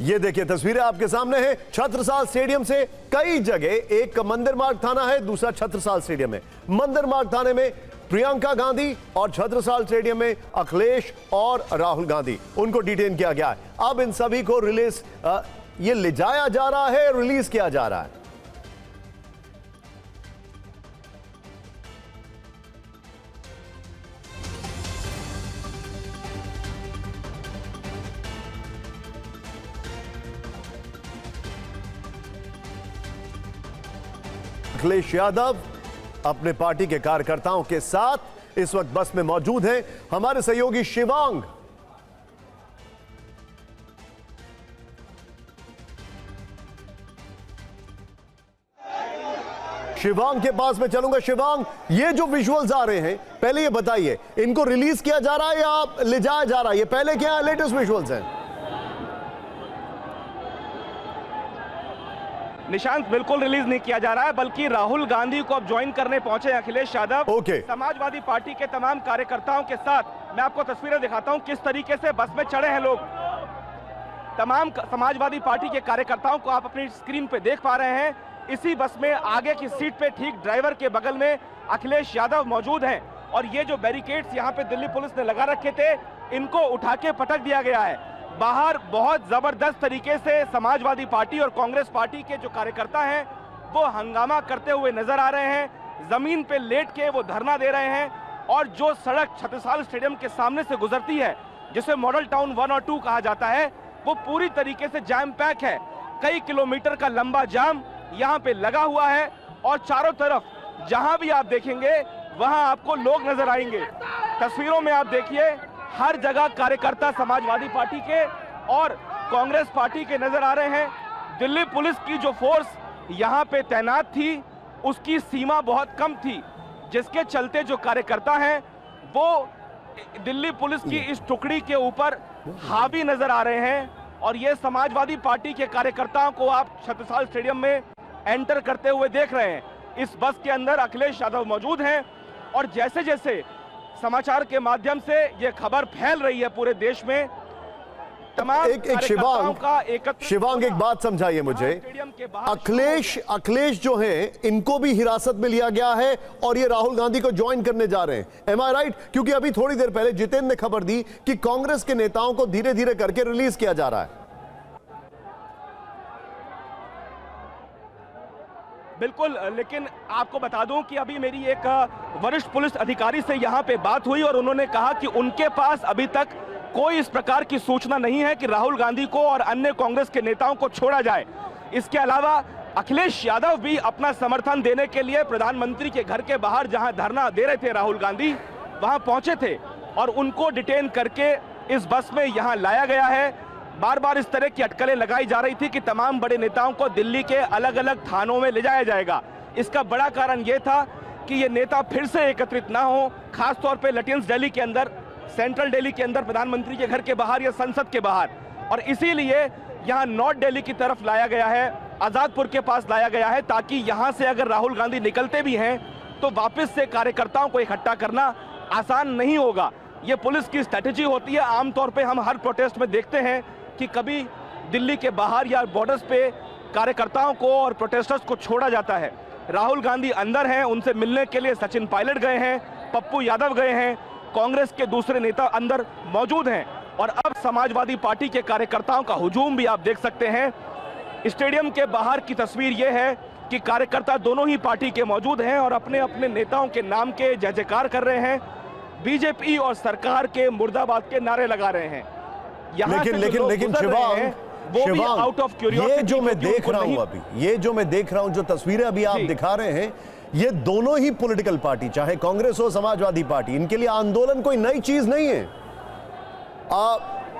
ये देखिए तस्वीरें आपके सामने हैं छत्रसाल स्टेडियम से। कई जगह, एक मंदिर मार्ग थाना है, दूसरा छत्रसाल स्टेडियम है। मंदिर मार्ग थाने में प्रियंका गांधी और छत्रसाल स्टेडियम में अखिलेश और राहुल गांधी, उनको डिटेन किया गया है। अब इन सभी को रिलीज ये ले जाया जा रहा है, रिलीज किया जा रहा है। अखिलेश यादव अपने पार्टी के कार्यकर्ताओं के साथ इस वक्त बस में मौजूद हैं। हमारे सहयोगी शिवांग, शिवांग के पास में चलूंगा। शिवांग, ये जो विजुअल्स आ रहे हैं, पहले ये बताइए इनको रिलीज किया जा रहा है या ले जाया जा रहा है? ये पहले क्या लेटेस्ट विजुअल्स हैं? निशांत, बिल्कुल रिलीज नहीं किया जा रहा है, बल्कि राहुल गांधी को अब ज्वाइन करने पहुंचे अखिलेश यादव। समाजवादी पार्टी के तमाम कार्यकर्ताओं के साथ मैं आपको तस्वीरें दिखाता हूं किस तरीके से बस में चढ़े हैं लोग। तमाम समाजवादी पार्टी के कार्यकर्ताओं को आप अपनी स्क्रीन पे देख पा रहे हैं। इसी बस में आगे की सीट पे ठीक ड्राइवर के बगल में अखिलेश यादव मौजूद हैं। और ये जो बैरिकेड्स यहाँ पे दिल्ली पुलिस ने लगा रखे थे, इनको उठा के पटक दिया गया है। बाहर बहुत जबरदस्त तरीके से समाजवादी पार्टी और कांग्रेस पार्टी के जो कार्यकर्ता हैं वो हंगामा करते हुए नजर आ रहे हैं। जमीन पे लेट के वो धरना दे रहे हैं। और जो सड़क छत्रसाल स्टेडियम के सामने से गुजरती है, जिसे मॉडल टाउन 1 और 2 कहा जाता है, वो पूरी तरीके से जैम पैक है। कई किलोमीटर का लंबा जाम यहाँ पे लगा हुआ है। और चारों तरफ जहां भी आप देखेंगे वहां आपको लोग नजर आएंगे। तस्वीरों में आप देखिए, हर जगह कार्यकर्ता समाजवादी पार्टी के और कांग्रेस पार्टी के नजर आ रहे हैं। दिल्ली पुलिस की जो फोर्स यहां पे तैनात थी उसकी सीमा बहुत कम थी, जिसके चलते जो कार्यकर्ता हैं वो दिल्ली पुलिस की इस टुकड़ी के ऊपर हावी नजर आ रहे हैं। और ये समाजवादी पार्टी के कार्यकर्ताओं को आप छत्रसाल स्टेडियम में एंटर करते हुए देख रहे हैं। इस बस के अंदर अखिलेश यादव मौजूद हैं। और जैसे जैसे समाचार के माध्यम से ये खबर फैल रही है पूरे देश में, तमाम शिवांग एक बात समझाइए मुझे। अखिलेश जो हैं इनको भी हिरासत में लिया गया है और ये राहुल गांधी को ज्वाइन करने जा रहे हैं, एम आई राइट? क्योंकि अभी थोड़ी देर पहले जितेंद्र ने खबर दी कि कांग्रेस के नेताओं को धीरे धीरे करके रिलीज किया जा रहा है। बिल्कुल, लेकिन आपको बता दूं कि अभी मेरी एक वरिष्ठ पुलिस अधिकारी से यहां पे बात हुई और उन्होंने कहा कि उनके पास अभी तक कोई इस प्रकार की सूचना नहीं है कि राहुल गांधी को और अन्य कांग्रेस के नेताओं को छोड़ा जाए। इसके अलावा अखिलेश यादव भी अपना समर्थन देने के लिए प्रधानमंत्री के घर के बाहर जहां धरना दे रहे थे राहुल गांधी, वहां पहुंचे थे और उनको डिटेन करके इस बस में यहां लाया गया है। बार बार इस तरह की अटकलें लगाई जा रही थी कि तमाम बड़े नेताओं को दिल्ली के अलग अलग थानों में ले जाया जाएगा। इसका बड़ा कारण यह था कि ये नेता फिर से एकत्रित ना हो, खासतौर पे लटियंस दिल्ली के अंदर, सेंट्रल दिल्ली के अंदर, प्रधानमंत्री के घर के बाहर या संसद के बाहर। और इसीलिए यहाँ नॉर्थ दिल्ली की तरफ लाया गया है, आजादपुर के पास लाया गया है, ताकि यहाँ से अगर राहुल गांधी निकलते भी हैं तो वापस से कार्यकर्ताओं को इकट्ठा करना आसान नहीं होगा। ये पुलिस की स्ट्रैटेजी होती है। आमतौर पे हम हर प्रोटेस्ट में देखते हैं कि कभी दिल्ली के बाहर या बॉर्डर्स पे कार्यकर्ताओं को और प्रोटेस्टर्स को छोड़ा जाता है। राहुल गांधी अंदर हैं, उनसे मिलने के लिए सचिन पायलट गए हैं, पप्पू यादव गए हैं, कांग्रेस के दूसरे नेता अंदर मौजूद हैं। और अब समाजवादी पार्टी के कार्यकर्ताओं का हुजूम भी आप देख सकते हैं। स्टेडियम के बाहर की तस्वीर यह है कि कार्यकर्ता दोनों ही पार्टी के मौजूद हैं और अपने अपने नेताओं के नाम के जय जयकार कर रहे हैं, बीजेपी और सरकार के मुर्दाबाद के नारे लगा रहे हैं। यहाँ से जो लोग गुजर रहे हैं, वो भी आउट ऑफ क्यूरियोसिटी, ये जो मैं देख रहा हूं अभी, ये जो मैं देख रहा हूं, जो तस्वीरें अभी आप दिखा रहे हैं, ये दोनों ही पॉलिटिकल पार्टी, चाहे कांग्रेस हो समाजवादी पार्टी, इनके लिए आंदोलन कोई नई चीज नहीं है।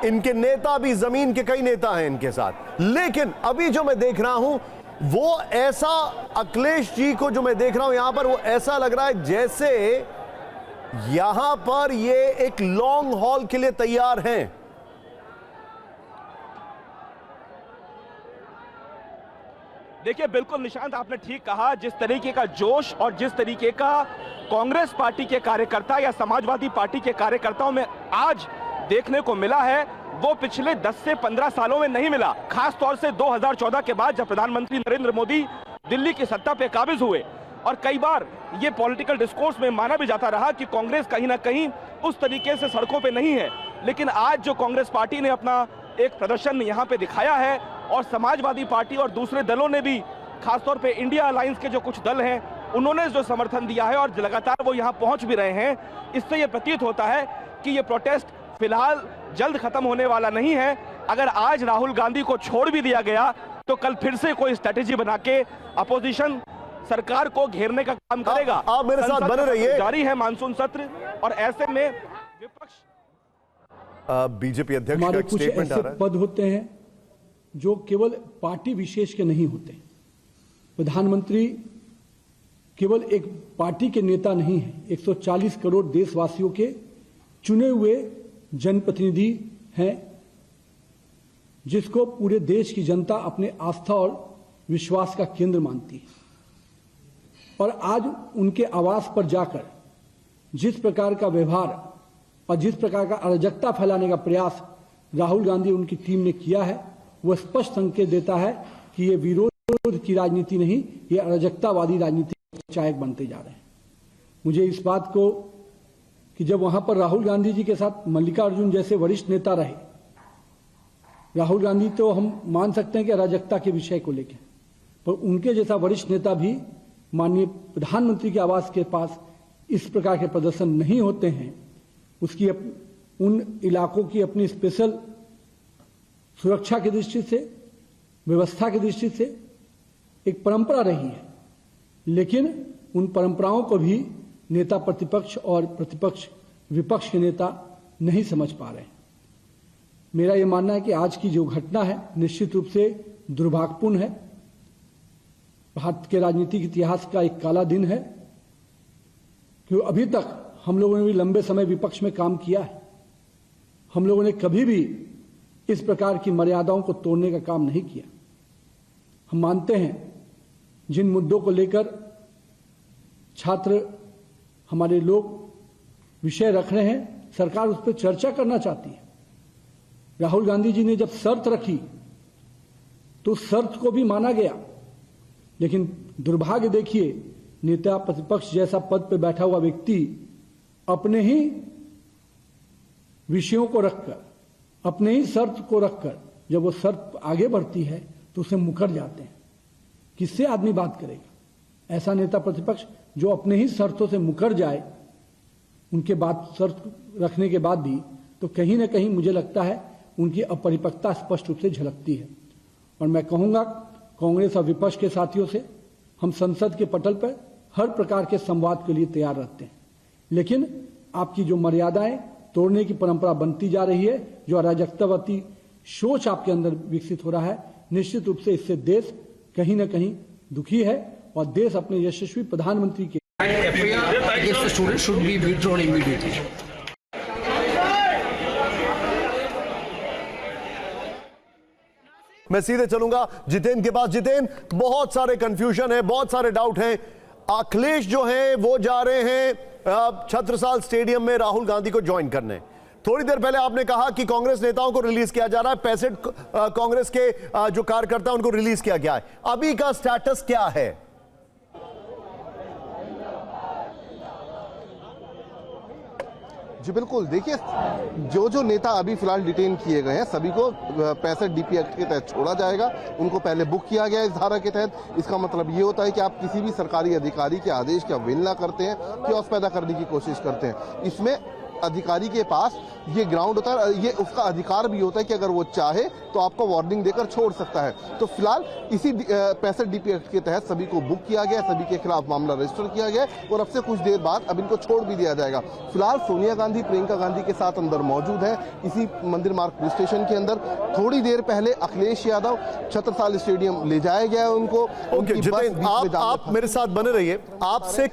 इनके नेता भी, जमीन के कई नेता हैं इनके साथ, लेकिन अभी जो मैं देख रहा हूं वो ऐसा, अखिलेश जी को जो मैं देख रहा हूं यहां पर, वो ऐसा लग रहा है जैसे यहां पर ये एक लॉन्ग हॉल के लिए तैयार हैं। देखिए बिल्कुल निशांत, आपने ठीक कहा, जिस तरीके का जोश और जिस तरीके का कांग्रेस पार्टी के कार्यकर्ता या समाजवादी पार्टी के कार्यकर्ताओं में आज देखने को मिला है, वो पिछले 10 से 15 सालों में नहीं मिला। खास तौर से 2014 के बाद जब प्रधानमंत्री नरेंद्र मोदी दिल्ली की सत्ता पे काबिज हुए, और कई बार ये पॉलिटिकल डिस्कोर्स में माना भी जाता रहा कि कांग्रेस कहीं ना कहीं उस तरीके से सड़कों पे नहीं है, लेकिन आज जो कांग्रेस पार्टी ने अपना एक प्रदर्शन यहाँ पे दिखाया है, और समाजवादी पार्टी और दूसरे दलों ने भी, खासतौर पे इंडिया अलायंस के जो कुछ दल हैं, उन्होंने जो समर्थन दिया है और लगातार वो यहाँ पहुंच भी रहे हैं, इससे ये प्रतीत होता है कि ये प्रोटेस्ट फिलहाल जल्द खत्म होने वाला नहीं है। अगर आज राहुल गांधी को छोड़ भी दिया गया तो कल फिर से कोई स्ट्रेटेजी बना के अपोजिशन सरकार को घेरने का काम करेगा। आप मेरे साथ बने रहिए। जारी है मानसून सत्र, और ऐसे में विपक्ष, बीजेपी अध्यक्ष हमारे का कुछ स्टेटमेंट आ ऐसे रहा है। पद होते हैं जो केवल पार्टी विशेष के नहीं होते। प्रधानमंत्री केवल एक पार्टी के नेता नहीं है, 140 करोड़ देशवासियों के चुने हुए जनप्रतिनिधि हैं, जिसको पूरे देश की जनता अपने आस्था और विश्वास का केंद्र मानती है। और आज उनके आवास पर जाकर जिस प्रकार का व्यवहार और जिस प्रकार का अराजकता फैलाने का प्रयास राहुल गांधी उनकी टीम ने किया है, वह स्पष्ट संकेत देता है कि ये विरोध की राजनीति नहीं, ये अराजकतावादी राजनीति के चायक बनते जा रहे हैं। मुझे इस बात को कि जब वहां पर राहुल गांधी जी के साथ मल्लिकार्जुन जैसे वरिष्ठ नेता रहे, राहुल गांधी तो हम मान सकते हैं कि अराजकता के विषय को लेकर, पर उनके जैसा वरिष्ठ नेता भी माननीय प्रधानमंत्री के आवास के पास इस प्रकार के प्रदर्शन नहीं होते हैं। उसकी उन इलाकों की अपनी स्पेशल सुरक्षा की दृष्टि से, व्यवस्था की दृष्टि से एक परंपरा रही है, लेकिन उन परंपराओं को भी नेता प्रतिपक्ष और प्रतिपक्ष विपक्ष के नेता नहीं समझ पा रहे हैं। मेरा यह मानना है कि आज की जो घटना है निश्चित रूप से दुर्भाग्यपूर्ण है, भारत के राजनीतिक इतिहास का एक काला दिन है, क्योंकि अभी तक हम लोगों ने भी लंबे समय विपक्ष में काम किया है, हम लोगों ने कभी भी इस प्रकार की मर्यादाओं को तोड़ने का काम नहीं किया। हम मानते हैं जिन मुद्दों को लेकर छात्र हमारे लोग विषय रख रहे हैं, सरकार उस पर चर्चा करना चाहती है। राहुल गांधी जी ने जब शर्त रखी तो शर्त को भी माना गया, लेकिन दुर्भाग्य देखिए, नेता प्रतिपक्ष जैसा पद पर बैठा हुआ व्यक्ति अपने ही विषयों को रखकर, अपने ही शर्त को रखकर जब वो शर्त आगे बढ़ती है तो उसे मुकर जाते हैं। किससे आदमी बात करेगा? ऐसा नेता प्रतिपक्ष जो अपने ही शर्तों से मुकर जाए, उनके बाद शर्त रखने के बाद भी, तो कहीं ना कहीं मुझे लगता है उनकी अपरिपक्वता स्पष्ट रूप से झलकती है। और मैं कहूंगा कांग्रेस और विपक्ष के साथियों से, हम संसद के पटल पर हर प्रकार के संवाद के लिए तैयार रहते हैं, लेकिन आपकी जो मर्यादाएं तोड़ने की परंपरा बनती जा रही है, जो अराजकतावादी सोच आपके अंदर विकसित हो रहा है, निश्चित रूप से इससे देश कहीं ना कहीं दुखी है और देश अपने यशस्वी प्रधानमंत्री के FIR against the student should be withdrawn immediately. मैं सीधे चलूंगा जितेन के पास। जितेन, बहुत सारे कंफ्यूजन है, बहुत सारे डाउट हैं। अखिलेश जो है वो जा रहे हैं छत्रसाल स्टेडियम में राहुल गांधी को ज्वाइन करने। थोड़ी देर पहले आपने कहा कि कांग्रेस नेताओं को रिलीज किया जा रहा है, 65 कांग्रेस के जो कार्यकर्ता उनको रिलीज किया गया है। अभी का स्टेटस क्या है? जी बिल्कुल, देखिए जो नेता अभी फिलहाल डिटेन किए गए हैं सभी को 65 DP एक्ट के तहत छोड़ा जाएगा। उनको पहले बुक किया गया इस धारा के तहत। इसका मतलब ये होता है कि आप किसी भी सरकारी अधिकारी के आदेश की अवहेलना करते हैं, chaos पैदा करने की कोशिश करते हैं। इसमें अधिकारी के पास ये ग्राउंड होता है, ये उसका अधिकार भी होता है कि अगर वो चाहे तो आपको वार्निंग देकर छोड़ सकता है। तो फिलहाल इसी 65 DP एक्ट के तहत सभी को बुक किया गया, सभी के खिलाफ मामला रजिस्टर किया गया और अब से कुछ देर बाद अब इनको छोड़ भी दिया जाएगा। फिलहाल सोनिया गांधी प्रियंका गांधी के साथ अंदर मौजूद है इसी मंदिर मार्ग पुलिस स्टेशन के अंदर। थोड़ी देर पहले अखिलेश यादव छत्रसाल स्टेडियम ले जाया गया है उनको। आप मेरे साथ बने रहिए। आपसे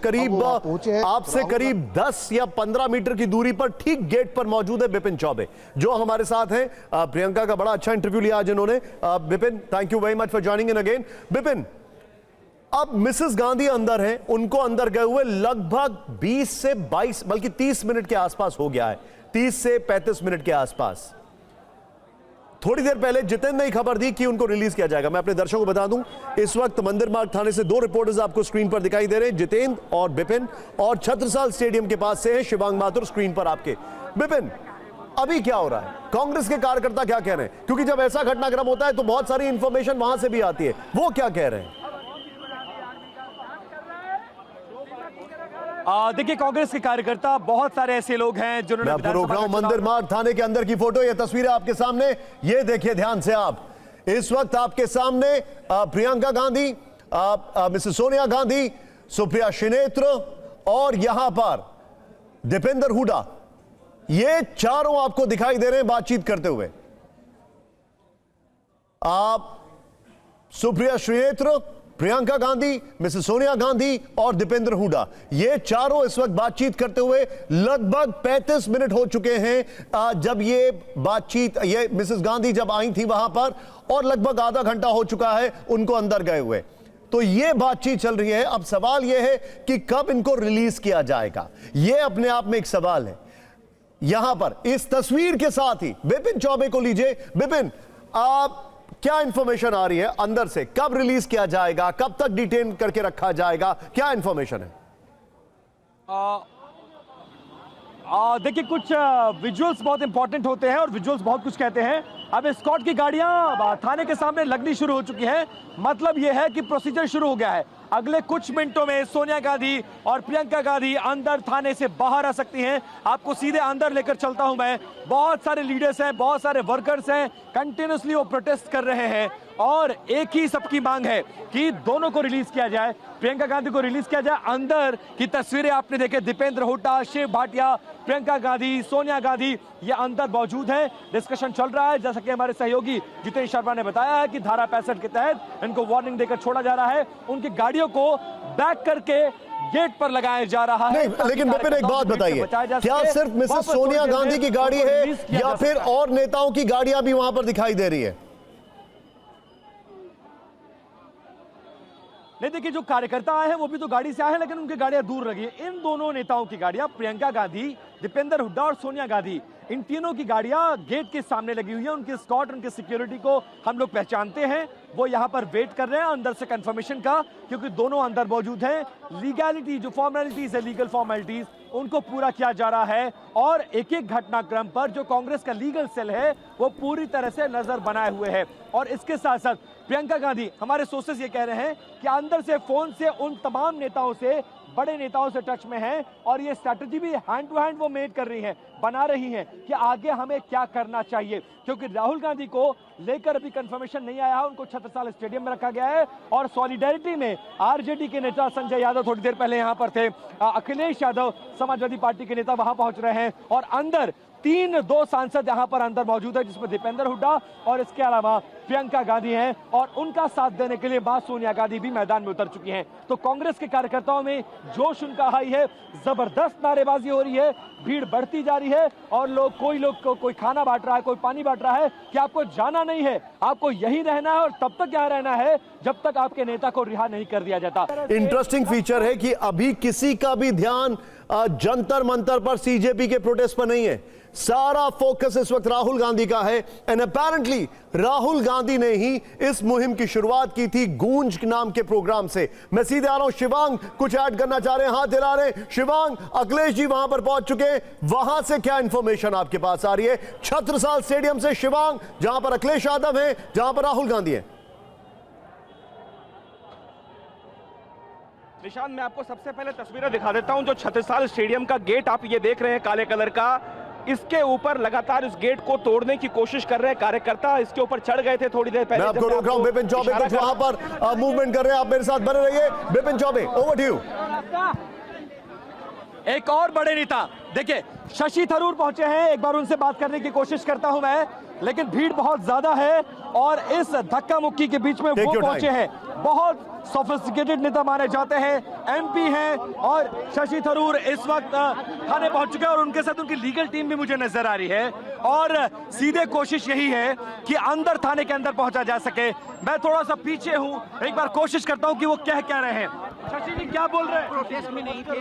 करीब 10 या 15 मीटर की दूरी पर ठीक गेट पर मौजूद है बिपिन चौबे, जो हमारे साथ हैं। प्रियंका का बड़ा अच्छा इंटरव्यू लिया आज इन्होंने। Bipin, thank you very much for joining in again. Bipin, अब मिसेस गांधी अंदर हैं, उनको अंदर गए हुए लगभग 20 से 22 बल्कि 30 मिनट के आसपास हो गया है, 30 से 35 मिनट के आसपास। थोड़ी देर पहले जितेंद्र ने खबर दी कि उनको रिलीज किया जाएगा। मैं अपने दर्शकों को बता दूं, इस वक्त मंदिर मार्ग थाने से 2 रिपोर्टर्स आपको स्क्रीन पर दिखाई दे रहे हैं, जितेंद्र और बिपिन, और छत्रसाल स्टेडियम के पास से है शिवांग माथुर स्क्रीन पर आपके। बिपिन, अभी क्या हो रहा है? कांग्रेस के कार्यकर्ता क्या कह रहे हैं? क्योंकि जब ऐसा घटनाक्रम होता है तो बहुत सारी इंफॉर्मेशन वहां से भी आती है, वो क्या कह रहे हैं? देखिए, कांग्रेस के कार्यकर्ता बहुत सारे ऐसे लोग हैं जिन्होंने, मैं आपको रोक रहा हूं, मंदिर मार्ग थाने के अंदर की फोटो, ये तस्वीरें आपके सामने, ये देखिए ध्यान से आप। इस वक्त आपके सामने प्रियंका गांधी, मिसेस सोनिया गांधी, सुप्रिया श्रीनेत्र और यहां पर दीपेंद्र हुड्डा, ये चारों आपको दिखाई दे रहे हैं बातचीत करते हुए। आप सुप्रिया श्रीनेत्र, प्रियंका गांधी, मिसेस सोनिया गांधी और दीपेंद्र हुड्डा, ये चारों इस वक्त बातचीत करते हुए लगभग 35 मिनट हो चुके हैं जब ये बातचीत, ये मिसेस गांधी जब आई थी वहां पर, और लगभग आधा घंटा हो चुका है उनको अंदर गए हुए। तो ये बातचीत चल रही है। अब सवाल यह है कि कब इनको रिलीज किया जाएगा, यह अपने आप में एक सवाल है। यहां पर इस तस्वीर के साथ ही बिपिन चौबे को लीजिए। बिपिन, आप क्या इंफॉर्मेशन आ रही है अंदर से? कब रिलीज किया जाएगा, कब तक डिटेन करके रखा जाएगा, क्या इंफॉर्मेशन है? देखिए, कुछ विजुअल्स बहुत इंपॉर्टेंट होते हैं और विजुअल्स बहुत कुछ कहते हैं। अब एस्कॉर्ट की गाड़ियां थाने के सामने लगनी शुरू हो चुकी हैं, मतलब यह है कि प्रोसीजर शुरू हो गया है। अगले कुछ मिनटों में सोनिया गांधी और प्रियंका गांधी अंदर थाने से बाहर आ सकती हैं। आपको सीधे अंदर लेकर चलता हूं मैं। बहुत सारे लीडर्स हैं, बहुत सारे वर्कर्स हैं, कंटिन्यूसली वो प्रोटेस्ट कर रहे हैं और एक ही सबकी मांग है कि दोनों को रिलीज किया जाए, प्रियंका गांधी को रिलीज किया जाए। अंदर की तस्वीरें आपने देखे, दीपेंद्र हुड्डा, शिव भाटिया, प्रियंका गांधी, सोनिया गांधी, ये अंदर मौजूद है। डिस्कशन चल रहा है, जैसा कि हमारे सहयोगी जितेंद्र शर्मा ने बताया है कि धारा 65 के तहत इनको वार्निंग देकर छोड़ा जा रहा है। उनकी गाड़ियों को बैक करके गेट पर लगाया जा रहा है। नहीं, लेकिन बिपिन एक बात बताइए, क्या सिर्फ मिसेस सोनिया गांधी की गाड़ी है या फिर और नेताओं की गाड़ियां भी वहां पर दिखाई दे रही है? नहीं, देखिए, जो कार्यकर्ता आए हैं वो भी तो गाड़ी से आए हैं, लेकिन उनकी गाड़ियां दूर लगी है। इन दोनों नेताओं की गाड़ियां, प्रियंका गांधी, दीपेंद्र हुड्डा और सोनिया गांधी, इन तीनों की गाड़ियां गेट के सामने लगी हुई है। उनकी स्कॉट, उनकी सिक्योरिटी को हम लोग पहचानते हैं। वो यहां पर वेट कर रहे हैं अंदर से कंफर्मेशन का, क्योंकि दोनों अंदर मौजूद हैं। लीगैलिटी, जो फॉर्मेलिटीज है, लीगल फॉर्मेलिटीज, उनको पूरा किया जा रहा है। और एक एक घटनाक्रम पर जो कांग्रेस का लीगल सेल है वो पूरी तरह से नजर बनाए हुए है। और इसके साथ साथ प्रियंका गांधी, हमारे सोर्सेस ये कह रहे हैं कि अंदर से फोन से उन तमाम नेताओं से, बड़े नेताओं से टच में हैं और ये स्ट्रैटेजी भी हैंड टू हैंड वो मेड कर रही हैं, बना रही हैं कि आगे हमें क्या करना चाहिए। क्योंकि राहुल गांधी को लेकर अभी कंफर्मेशन नहीं आया है, उनको छत्रसाल स्टेडियम में रखा गया है। और सॉलिडेरिटी में आरजेडी के नेता संजय यादव थोड़ी देर पहले यहां पर थे, अखिलेश यादव समाजवादी पार्टी के नेता वहां पहुंच रहे हैं, और अंदर 2 सांसद यहां पर अंदर मौजूद है, जिसमें दीपेंद्र हुड्डा और इसके अलावा प्रियंका गांधी हैं। और उनका साथ देने के लिए मां सोनिया गांधी भी मैदान में उतर चुकी हैं। तो कांग्रेस के कार्यकर्ताओं में जोश उनका हाई है, जबरदस्त नारेबाजी हो रही है, भीड़ बढ़ती जा रही है। और कोई खाना बांट रहा है, कोई पानी बांट रहा है कि आपको जाना नहीं है, आपको यही रहना है और तब तक यहां रहना है जब तक आपके नेता को रिहा नहीं कर दिया जाता। इंटरेस्टिंग फीचर है कि अभी किसी का भी ध्यान जंतर मंतर पर सीजेपी के प्रोटेस्ट पर नहीं है। सारा फोकस इस वक्त राहुल गांधी का है। एंड अपेरेंटली राहुल गांधी ने ही इस मुहिम की शुरुआत की थी गूंज नाम के प्रोग्राम से। मैं सीधे आ रहा हूं, शिवांग कुछ ऐड करना चाह रहे हैं, हाथ हिला रहे हैं। शिवांग, अखिलेश जी वहां पर पहुंच चुके हैं, वहां से क्या इंफॉर्मेशन आपके पास आ रही है? छत्रसाल स्टेडियम से शिवांग, जहां पर अखिलेश यादव है, जहां पर राहुल गांधी है। निशान, मैं आपको सबसे पहले तस्वीरें दिखा देता हूं। जो छत्रसाल स्टेडियम का गेट आप ये देख रहे हैं काले कलर का, इसके ऊपर लगातार इस गेट को तोड़ने की कोशिश कर रहे हैं कार्यकर्ता। इसके ऊपर चढ़ गए थे थोड़ी देर पहले। मैं आपको रोक रहा हूं, बिपिन चौबे कुछ वहां पर मूवमेंट कर रहे हैं, आप मेरे साथ बने रहिए। Bipin Choubey, over to you. एक और बड़े नेता देखिए शशि थरूर पहुंचे हैं, एक बार उनसे बात करने की कोशिश करता हूं मैं, लेकिन भीड़ बहुत ज्यादा है और इस धक्का मुक्की के बीच में वो पहुंचे हैं। बहुत सोफिस्टिकेटेड नेता माने जाते हैं, एमपी हैं, और शशि थरूर इस वक्त थाने पहुंच चुके हैं और उनके साथ उनकी लीगल टीम भी मुझे नजर आ रही है। और सीधे कोशिश यही है कि अंदर थाने के अंदर पहुंचा जा सके। मैं थोड़ा सा पीछे हूं, एक बार कोशिश करता हूं कि वो कह क्या रहे हैं। शशि जी क्या बोल रहे हैं? प्रोटेस्ट में नहीं थे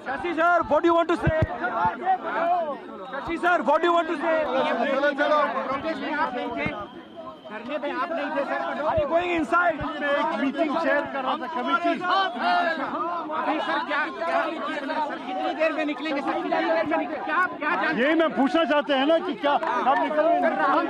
Shashi sir, what do you want to say? Shashi sir, what do you want to say? Protest में आप नहीं थे, धरने पे आप नहीं थे sir. Are you going inside? एक मीटिंग चेयर कर रहा था कमेटी। अभी सर क्या सर कितनी देर में निकलेंगे सर? कितनी देर में निकलेंगे? क्या यही मैं पूछना चाहते हैं ना कि क्या आप निकलेंगे? राहुल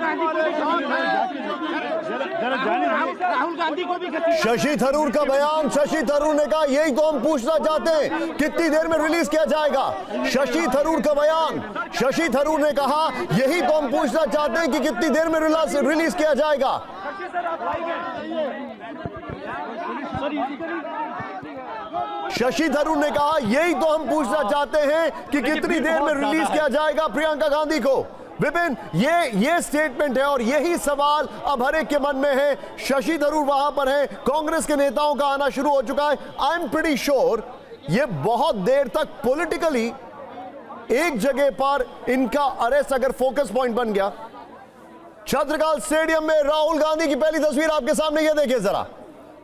गांधी को भी शशि थरूर का बयान, शशि थरूर ने कहा यही तो हम पूछना चाहते हैं, कितनी देर में रिलीज किया जाएगा? शशि थरूर का बयान, शशि थरूर ने कहा यही तो हम पूछना चाहते हैं कि कितनी देर में रिलीज किया जाएगा। शशि थरूर ने कहा यही तो हम पूछना चाहते हैं कि कितनी देर में रिलीज किया जाएगा प्रियंका गांधी को। विपिन, ये स्टेटमेंट है और यही सवाल अब हर एक के मन में है। शशि थरूर वहां पर है, कांग्रेस के नेताओं का आना शुरू हो चुका है। आई एम प्रीटी श्योर ये बहुत देर तक पॉलिटिकली एक जगह पर इनका अरेस्ट अगर फोकस पॉइंट बन गया। छत्रसाल स्टेडियम में राहुल गांधी की पहली तस्वीर आपके सामने, ये देखिए जरा।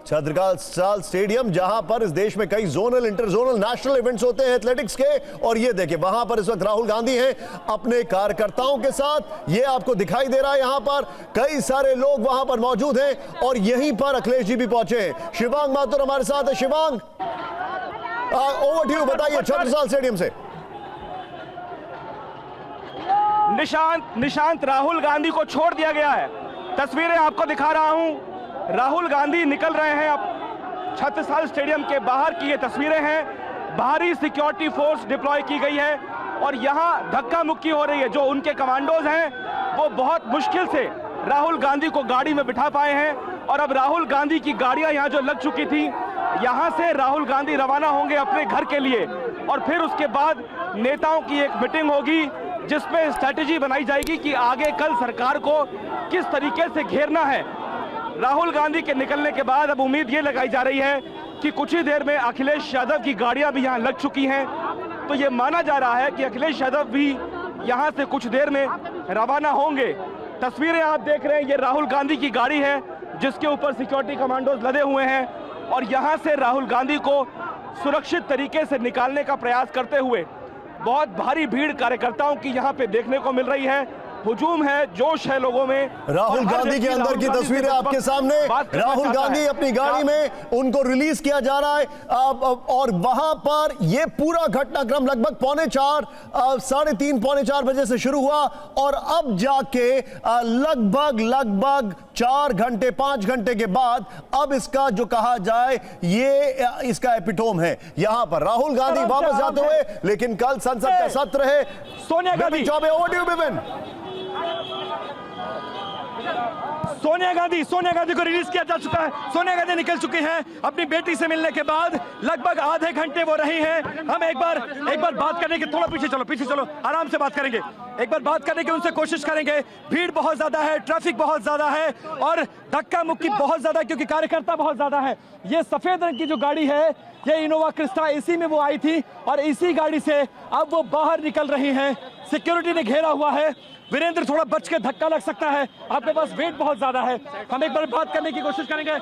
छत्रसाल स्टेडियम, जहां पर इस देश में कई जोनल, इंटरजोनल, नेशनल इवेंट्स होते हैं एथलेटिक्स के, और ये देखिए वहां पर इस वक्त राहुल गांधी हैं अपने कार्यकर्ताओं के साथ। ये आपको दिखाई दे रहा है, यहां पर कई सारे लोग वहां पर मौजूद हैं और यहीं पर अखिलेश जी भी पहुंचे हैं। शिवांग माथुर हमारे साथ है। शिवांग, ओवर टू यू, बताइए छत्रसाल स्टेडियम से। निशांत, राहुल गांधी को छोड़ दिया गया है। तस्वीरें आपको दिखा रहा हूं, राहुल गांधी निकल रहे हैं। अब छत्रसाल स्टेडियम के बाहर की ये तस्वीरें हैं। बाहरी सिक्योरिटी फोर्स डिप्लॉय की गई है और यहां धक्का मुक्की हो रही है। जो उनके कमांडोज हैं वो बहुत मुश्किल से राहुल गांधी को गाड़ी में बिठा पाए हैं और अब राहुल गांधी की गाड़ियां यहां जो लग चुकी थी, यहां से राहुल गांधी रवाना होंगे अपने घर के लिए और फिर उसके बाद नेताओं की एक मीटिंग होगी जिसमें स्ट्रैटेजी बनाई जाएगी कि आगे कल सरकार को किस तरीके से घेरना है। राहुल गांधी के निकलने के बाद अब उम्मीद ये लगाई जा रही है कि कुछ ही देर में अखिलेश यादव की गाड़ियां भी यहां लग चुकी हैं, तो ये माना जा रहा है कि अखिलेश यादव भी यहां से कुछ देर में रवाना होंगे। तस्वीरें आप देख रहे हैं, ये राहुल गांधी की गाड़ी है जिसके ऊपर सिक्योरिटी कमांडोज लदे हुए हैं और यहां से राहुल गांधी को सुरक्षित तरीके से निकालने का प्रयास करते हुए बहुत भारी भीड़ कार्यकर्ताओं की यहां पे देखने को मिल रही है। हुजूम है, जोश है लोगों में। राहुल गांधी के अंदर की तस्वीरें आपके सामने। राहुल गांधी अपनी गाड़ी में, उनको रिलीज किया जा रहा है और वहां पर ये पूरा घटनाक्रम लगभग 3:45, 3:30, 3:45 बजे से शुरू हुआ और अब जाके लगभग 4 घंटे 5 घंटे के बाद अब इसका जो कहा जाए ये इसका एपिटोम है। यहां पर राहुल गांधी वापस जाते हुए, लेकिन कल संसद का सत्र है। Sonia Gandhi, Choubey, over to you Vipin. Sonia Gandhi को रिलीज किया जा चुका है। सोनिया गांधी निकल चुकी हैं अपनी बेटी से मिलने के बाद। लगभग आधे घंटे वो रही हैं। हम एक बार बात करने की, थोड़ा पीछे चलो, आराम से बात करेंगे। एक बार बात करने की उनसे कोशिश करेंगे। भीड़ बहुत ज्यादा है, ट्रैफिक बहुत ज्यादा है और धक्का मुक्की बहुत ज्यादा है क्योंकि कार्यकर्ता बहुत ज्यादा है। ये सफेद रंग की जो गाड़ी है, ये इनोवा क्रिस्टा, इसी में वो आई थी और इसी गाड़ी से अब वो बाहर निकल रही हैं। सिक्योरिटी ने घेरा हुआ है। वीरेंद्र, थोड़ा बच के धक्का लग सकता है, आपके पास वेट बहुत ज्यादा है। हम एक बार बात करने की कोशिश करेंगे।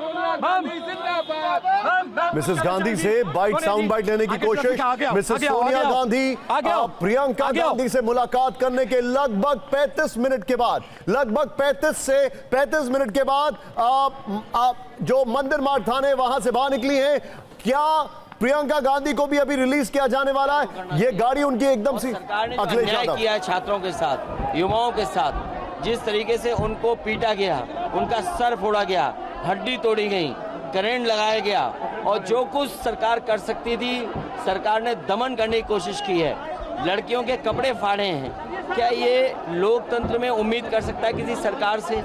मिसेस गांधी से बाइट साउंड बाइट लेने की कोशिश। मिसेस सोनिया गांधी प्रियंका गांधी से मुलाकात करने के लगभग 35 मिनट के बाद, लगभग 35 से 35 मिनट के बाद जो मंदिर मार्ग थाने वहां से बाहर निकली हैं। क्या प्रियंका गांधी को भी अभी रिलीज किया जाने वाला है? ये गाड़ी उनकी एकदम सी अखिलेश यादव किया है छात्रों के साथ, युवाओं के साथ, जिस तरीके से उनको पीटा गया, उनका सर फोड़ा गया, हड्डी तोड़ी गई, करंट लगाया गया और जो कुछ सरकार कर सकती थी सरकार ने दमन करने की कोशिश की है। लड़कियों के कपड़े फाड़े हैं। क्या ये लोकतंत्र में उम्मीद कर सकता है किसी सरकार से?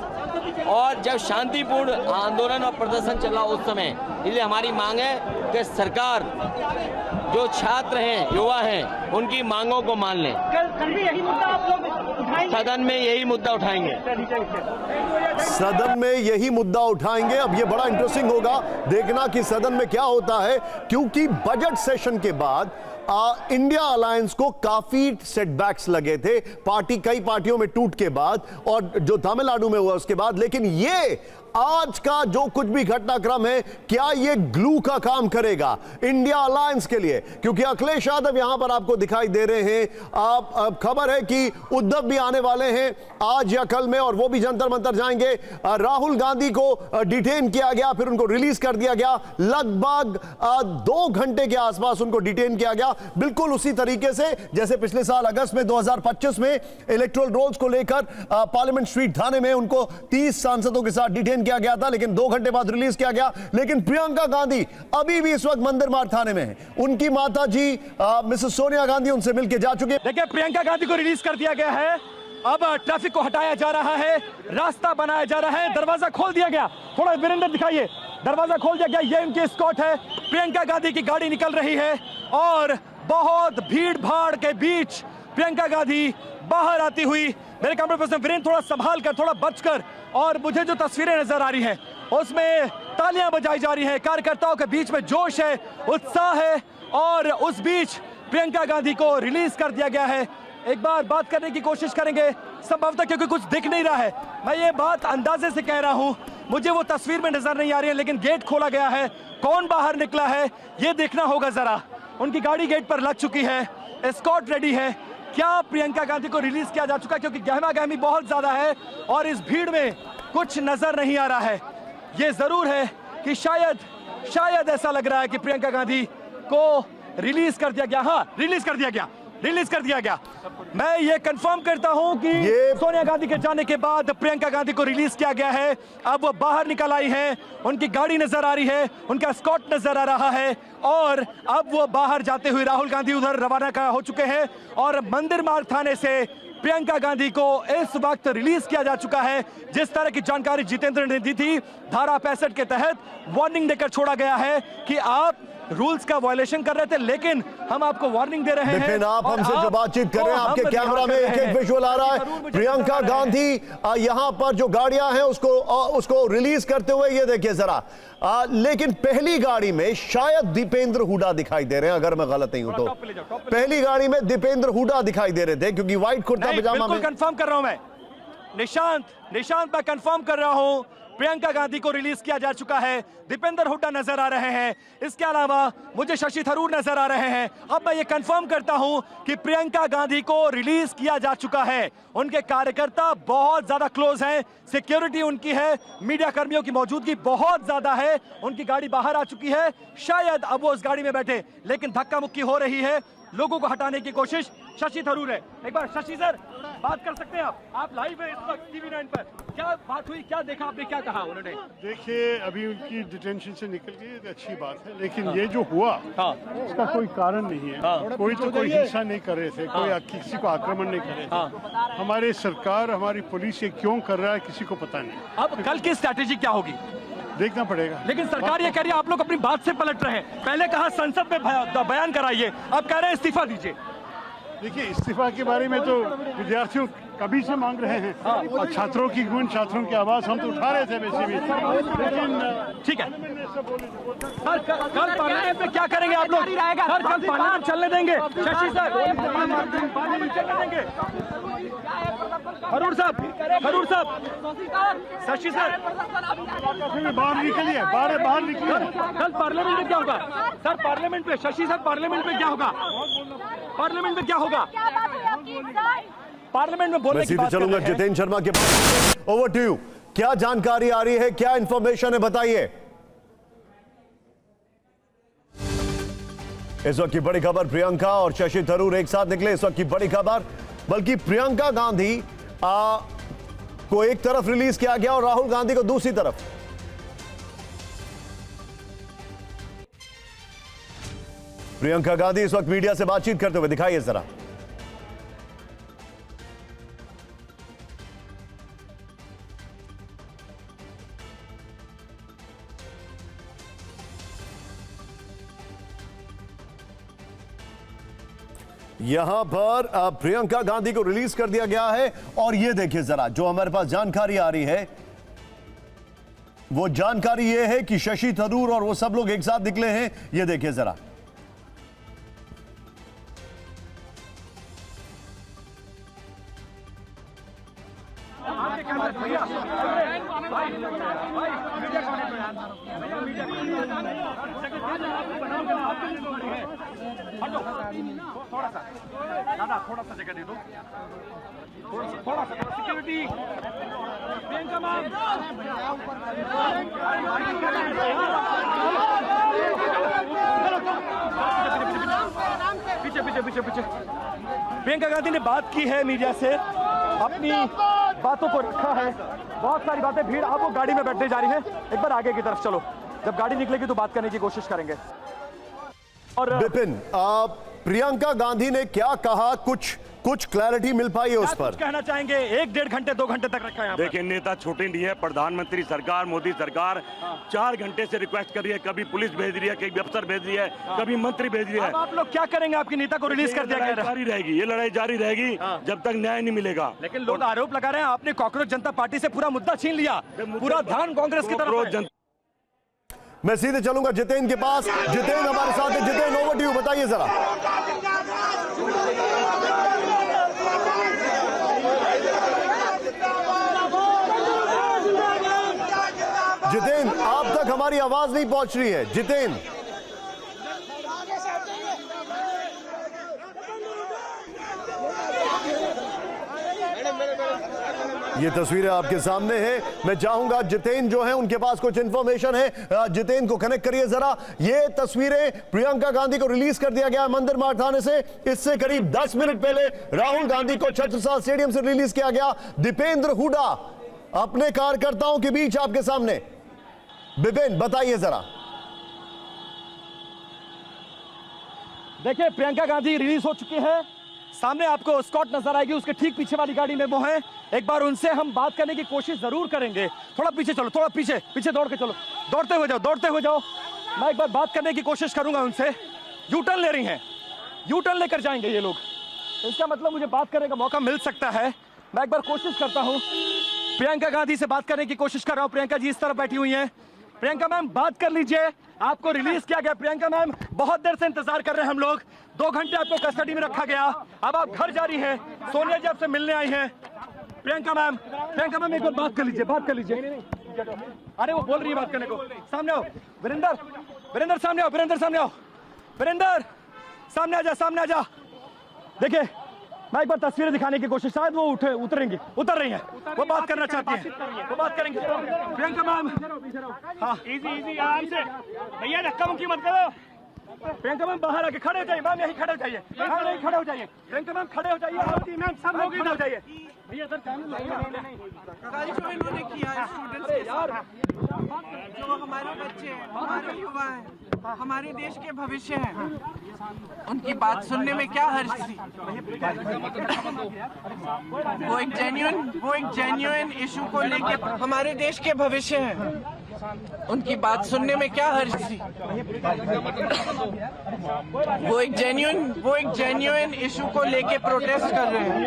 और जब शांतिपूर्ण आंदोलन और प्रदर्शन चला उस समय, इसलिए हमारी मांग है कि सरकार जो छात्र हैं, युवा हैं, उनकी मांगों को मान लें। कल भी यही मुद्दा आप लोग उठाएंगे? सदन में यही मुद्दा उठाएंगे। सदन में यही मुद्दा उठाएंगे। अब ये बड़ा इंटरेस्टिंग होगा देखना कि सदन में क्या होता है, क्योंकि बजट सेशन के बाद इंडिया अलायंस को काफी सेटबैक्स लगे थे कई पार्टियों में टूट के बाद, और जो तमिलनाडु में हुआ उसके बाद। लेकिन ये आज का जो कुछ भी घटनाक्रम है, क्या ये ग्लू का काम करेगा इंडिया अलायंस के लिए? क्योंकि अखिलेश यादव यहां पर आपको दिखाई दे रहे हैं। अब खबर है कि उद्धव भी आने वाले हैं आज या कल में, और वो भी जंतर मंतर जाएंगे। राहुल गांधी को डिटेन किया गया, फिर उनको रिलीज कर दिया गया। लगभग 2 घंटे के आसपास उनको डिटेन किया गया, बिल्कुल उसी तरीके से जैसे पिछले साल अगस्त में 2025 में इलेक्टोरल रोल्स को लेकर पार्लियामेंट स्ट्रीट थाने में उनको 30 सांसदों के साथ डिटेन किया गया था, लेकिन 2 घंटे बाद रिलीज किया गया। लेकिन प्रियंका गांधी अभी भी इस वक्त मंदिर मार्ग थाने में है। उनकी माता जी मिसेस सोनिया गांधी उनसे मिलकर जा चुके हैं। देखिए, प्रियंका गांधी को रिलीज कर दिया गया है। अब ट्रैफिक को हटाया जा रहा है, रास्ता बनाया जा रहा है, दरवाजा खोल दिया गया। थोड़ा वीरेंद्र दिखाइए, दरवाजा खोल दिया गया। ये उनकी एस्कॉर्ट है। प्रियंका गांधी की गाड़ी निकल रही है और बहुत भीड़ भाड़ के बीच प्रियंका गांधी बाहर आती हुई। मेरे कैमरा पर्सन वीरेंद्र, थोड़ा संभाल कर, थोड़ा बचकर। और मुझे जो तस्वीरें नजर आ रही हैं उसमें तालियां बजाई जा रही हैं, कार्यकर्ताओं के बीच में जोश है, उत्साह है, और उस बीच प्रियंका गांधी को रिलीज कर दिया गया है। एक बार बात करने की कोशिश करेंगे संभवतः, क्योंकि कुछ दिख नहीं रहा है। मैं ये बात अंदाजे से कह रहा हूं, मुझे वो तस्वीर में नजर नहीं आ रही है, लेकिन गेट खोला गया है। कौन बाहर निकला है ये देखना होगा जरा। उनकी गाड़ी गेट पर लग चुकी है, एस्कॉर्ट रेडी है। क्या प्रियंका गांधी को रिलीज किया जा चुका है? क्योंकि गहमा गहमी बहुत ज्यादा है और इस भीड़ में कुछ नजर नहीं आ रहा है। ये जरूर है कि शायद ऐसा लग रहा है कि प्रियंका गांधी को रिलीज कर दिया गया। हाँ, रिलीज कर दिया गया। मैं ये कंफर्म करता हूं कि सोनिया गांधी के जाने के बाद प्रियंका गांधी को रिलीज किया गया है। अब वो बाहर निकल आई है, उनकी गाड़ी नजर आ रही है, उनका स्कॉट नजर आ रहा है, और अब वो बाहर जाते हुए राहुल गांधी उधर रवाना हो चुके हैं। और मंदिर मार्ग थाने से प्रियंका गांधी को इस वक्त रिलीज किया जा चुका है। जिस तरह की जानकारी जितेंद्र ने दी थी, धारा 65 के तहत वार्निंग देकर छोड़ा गया है कि आप रूल्स का वायलेशन कर रहे थे, लेकिन हम आपको वार्निंग दे रहे हैं। लेकिन आप हमसे जो बातचीत कर रहे हैं, आपके कैमरा में एक विजुअल आ रहा है। प्रियंका गांधी यहां पर जो गाड़ियां हैं उसको रिलीज करते हुए, ये देखिए जरा। लेकिन पहली गाड़ी में शायद दीपेंद्र हुड्डा दिखाई दे रहे हैं, अगर मैं गलत नहीं हूं तो। पहली गाड़ी में दीपेंद्र हुड्डा दिखाई दे रहे थे, क्योंकि व्हाइट कुर्ता पजामा में। कंफर्म कर रहा हूं मैं, निशांत मैं कंफर्म कर रहा हूं, प्रियंका गांधी को रिलीज किया जा चुका है। दीपेंद्र हुड्डा नजर आ रहे हैं, इसके अलावा मुझे शशि थरूर नजर आ रहे हैं। अब मैं ये कंफर्म करता हूं कि प्रियंका गांधी को रिलीज किया जा चुका है। उनके कार्यकर्ता बहुत ज्यादा क्लोज हैं, सिक्योरिटी उनकी है, मीडिया कर्मियों की मौजूदगी बहुत ज्यादा है। उनकी गाड़ी बाहर आ चुकी है, शायद अब वो उस गाड़ी में बैठे, लेकिन धक्का मुक्की हो रही है, लोगों को हटाने की कोशिश। शशि थरूर है, एक बार शशि सर बात कर सकते हैं आप लाइव है इस वक्त TV9 पर। क्या बात हुई, क्या देखा आपने, क्या कहा उन्होंने? देखिए, अभी उनकी डिटेंशन से निकल गई तो अच्छी बात है, लेकिन ये जो हुआ उसका कोई कारण नहीं है। कोई हिंसा नहीं कर रहे थे, कोई किसी को आक्रमण नहीं कर रहे थे। हमारे सरकार, हमारी पुलिस ये क्यों कर रहा है किसी को पता नहीं। अब कल की स्ट्रैटेजी क्या होगी देखना पड़ेगा। लेकिन सरकार ये कह रही है आप लोग अपनी बात से पलट रहे हैं। पहले कहा संसद में बयान कराइए, अब कह रहे हैं इस्तीफा दीजिए। देखिए, इस्तीफा के बारे में तो विद्यार्थियों कभी से मांग रहे हैं और छात्रों की गूंज, छात्रों की आवाज हम तो उठा रहे थे वैसे भी, लेकिन ठीक है सर, कल पार्लियामेंट में क्या करेंगे आप लोग? सर कल पार्लियामेंट चलने देंगे? शशि सर पार्लियामेंट चलने देंगे? खरूर साहब, शशि सर बाहर निकलिए, बाहर निकलिए। कल पार्लियामेंट में क्या होगा सर? पार्लियामेंट में शशि सर, पार्लियामेंट में क्या होगा? पार्लियामेंट में क्या होगा? पार्लियामेंट में बोलने की बात कर चलूंगा रहे हैं। जितेंद्र शर्मा के पास। ओवर टू यू, क्या जानकारी आ रही है, क्या इंफॉर्मेशन है, बताइए। इस वक्त की बड़ी खबर, प्रियंका और शशि थरूर एक साथ निकले। इस वक्त की बड़ी खबर, बल्कि प्रियंका गांधी को एक तरफ रिलीज किया गया और राहुल गांधी को दूसरी तरफ। प्रियंका गांधी इस वक्त मीडिया से बातचीत करते हुए दिखाइए जरा। यहां पर प्रियंका गांधी को रिलीज कर दिया गया है और यह देखिए जरा, जो हमारे पास जानकारी आ रही है वो जानकारी यह है कि शशि थरूर और वो सब लोग एक साथ निकले हैं। यह देखिए जरा, थोड़ा सा दादा, थोड़ा सा जगह दे दो, थोड़ा सा सिक्योरिटी। प्रियंका मैम, पीछे पीछे पीछे पीछे। प्रियंका गांधी ने बात की है मीडिया से, अपनी बातों को रखा है, बहुत सारी बातें। भीड़, अब वो गाड़ी में बैठने जा रही है। एक बार आगे की तरफ चलो, जब गाड़ी निकलेगी तो बात करने की कोशिश करेंगे। और विपिन, प्रियंका गांधी ने क्या कहा, कुछ क्लैरिटी मिल पाई है उस पर? कहना चाहेंगे? 1-1.5 घंटे 2 घंटे तक रखा है। देखिए, नेता छोटे नहीं है। प्रधानमंत्री सरकार, मोदी सरकार 4 घंटे से रिक्वेस्ट कर रही है, कभी पुलिस भेज रही है, कभी अफसर भेज रही है, कभी मंत्री भेज रही है। अब आप लोग क्या करेंगे? आपके नेता को रिलीज कर दिया गया, जारी रहेगी, ये लड़ाई जारी रहेगी जब तक न्याय नहीं मिलेगा। लेकिन लोग आरोप लगा रहे हैं आपने कांग्रेस जनता पार्टी से पूरा मुद्दा छीन लिया, पूरा ध्यान कांग्रेस की तरफ है। मैं सीधे चलूंगा जितेंद्र के पास। जितेंद्र हमारे साथ है। जितेंद्र, ओवर टू यू, बताइए जरा। जितेंद्र, आप तक हमारी आवाज नहीं पहुंच रही है। जितेंद्र, ये तस्वीरें आपके सामने हैं। मैं चाहूंगा जितेंद्र जो है उनके पास कुछ इंफॉर्मेशन है, जितेंद्र को कनेक्ट करिए जरा। ये तस्वीरें, प्रियंका गांधी को रिलीज कर दिया गया मंदिर मार्ग थाने से। इससे करीब 10 मिनट पहले राहुल गांधी को छत्रसाल स्टेडियम से रिलीज किया गया। दीपेंद्र हुडा अपने कार्यकर्ताओं के बीच आपके सामने। विपिन, बताइए जरा। देखिए, प्रियंका गांधी रिलीज हो चुकी है। सामने आपको स्कॉट नजर आएगी, उसके ठीक पीछे वाली गाड़ी में वो है। एक बार उनसे हम बात करने की कोशिश जरूर करेंगे। थोड़ा पीछे चलो, थोड़ा पीछे दौड़ के चलो, दौड़ते हुए जाओ। मैं एक बार बात करने की कोशिश करूंगा उनसे। यू टर्न ले रही हैं, यू टर्न लेकर जाएंगे ये लोग, इसका मतलब मुझे बात करने का मौका मिल सकता है। मैं एक बार कोशिश करता हूं, प्रियंका गांधी से बात करने की कोशिश कर रहा हूं। प्रियंका जी इस तरफ बैठी हुई हैं। प्रियंका मैम, बात कर लीजिए। आपको रिलीज किया गया। प्रियंका मैम, बहुत देर से इंतजार कर रहे हैं हम लोग। 2 घंटे आपको कस्टडी में रखा गया। अब आप घर जा रही हैं। सोनिया जी आपसे मिलने आई हैं। प्रियंका मैम, एक बार बात कर लीजिए। अरे वो बोल रही है बात करने को। सामने आओ वीरेंद्र, सामने आओ। वीरेंद्र, सामने आ जा। देखिए, मैं एक बार तस्वीरें दिखाने की कोशिश, शायद वो उतर रही हैं। वो बात करना चाहती हैं, वो बात करेंगे। प्रियंका मैम, हाँ, इजी आराम से भैया, धक्का मुक्की मत करो। प्रियंका मैम, बाहर आके खड़े हो जाइए। मैम, यहीं खड़े हो जाइए। खड़े हो जाइए। प्रियंका मैम, खड़े हो जाइए। मैम, सब लोग खड़े हो जाइए। भैया सर, इन्होंने किया है स्टूडेंट्स के साथ, जो हमारे बच्चे हैं, हमारे युवा हैं, हमारे देश के भविष्य हैं, उनकी बात सुनने में क्या हर्ज थी? वो एक जेन्युइन इशू को लेके, हमारे देश के भविष्य हैं, उनकी बात सुनने में क्या हर्ज थी? वो एक जेन्युइन इशू को लेके प्रोटेस्ट कर रहे हैं।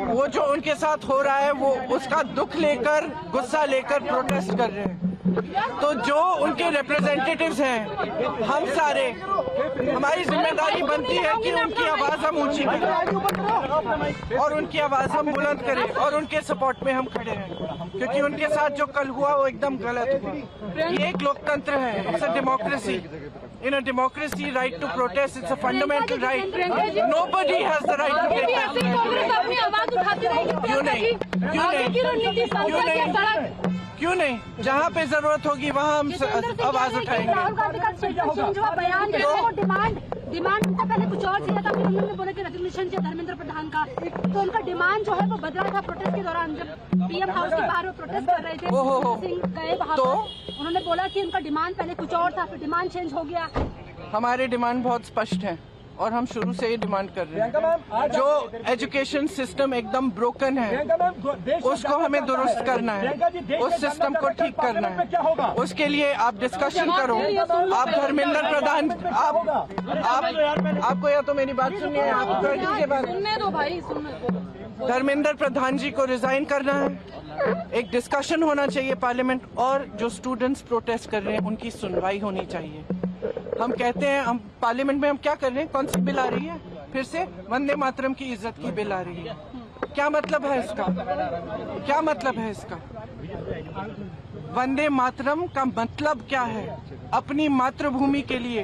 वो जो उनके साथ हो रहा है वो उसका दुख लेकर, गुस्सा लेकर प्रोटेस्ट कर रहे हैं। तो जो उनके रिप्रेजेंटेटिव्स हैं, हम सारे, हमारी जिम्मेदारी बनती है कि उनकी आवाज हम ऊंची करें और उनकी आवाज हम बुलंद करें और उनके सपोर्ट में हम खड़े हैं, क्योंकि उनके साथ जो कल हुआ वो एकदम गलत हुआ। ये एक लोकतंत्र है, it's a democracy. In a democracy, right to protest, it's a fundamental right. Nobody has the right to protest. क्यों नहीं? जहाँ पे जरूरत होगी वहाँ हम आवाज उठाएंगे। डिमांड उनका पहले कुछ और चाहिए था, फिर उन्होंने बोला कि रेजोल्यूशन चाहिए धर्मेंद्र प्रधान का, तो उनका डिमांड जो है वो बदला था प्रोटेस्ट के दौरान। जब पीएम हाउस के बाहर वो प्रोटेस्ट कर रहे थे, सिंह गए वहाँ तो उन्होंने बोला कि उनका डिमांड पहले कुछ और था, फिर डिमांड चेंज हो गया। हमारे डिमांड बहुत स्पष्ट है और हम शुरू से ये डिमांड कर रहे हैं। जो एजुकेशन सिस्टम एकदम ब्रोकन है उसको हमें दुरुस्त करना है, उस सिस्टम को ठीक करना है। उसके लिए आप डिस्कशन करो। आप धर्मेंद्र प्रधान, आपको या तो मेरी बात सुनिए, आप कर दीजिए बात। सुनने दो भाई, सुनने। धर्मेंद्र प्रधान जी को रिजाइन करना है, एक डिस्कशन होना चाहिए पार्लियामेंट, और जो स्टूडेंट्स प्रोटेस्ट कर रहे हैं उनकी सुनवाई होनी चाहिए। हम कहते हैं, हम पार्लियामेंट में हम क्या कर रहे हैं? कौन सी बिल आ रही है? फिर से वंदे मातरम की इज्जत की बिल आ रही है। क्या मतलब है इसका? क्या मतलब है इसका? वंदे मातरम का मतलब क्या है? अपनी मातृभूमि के लिए,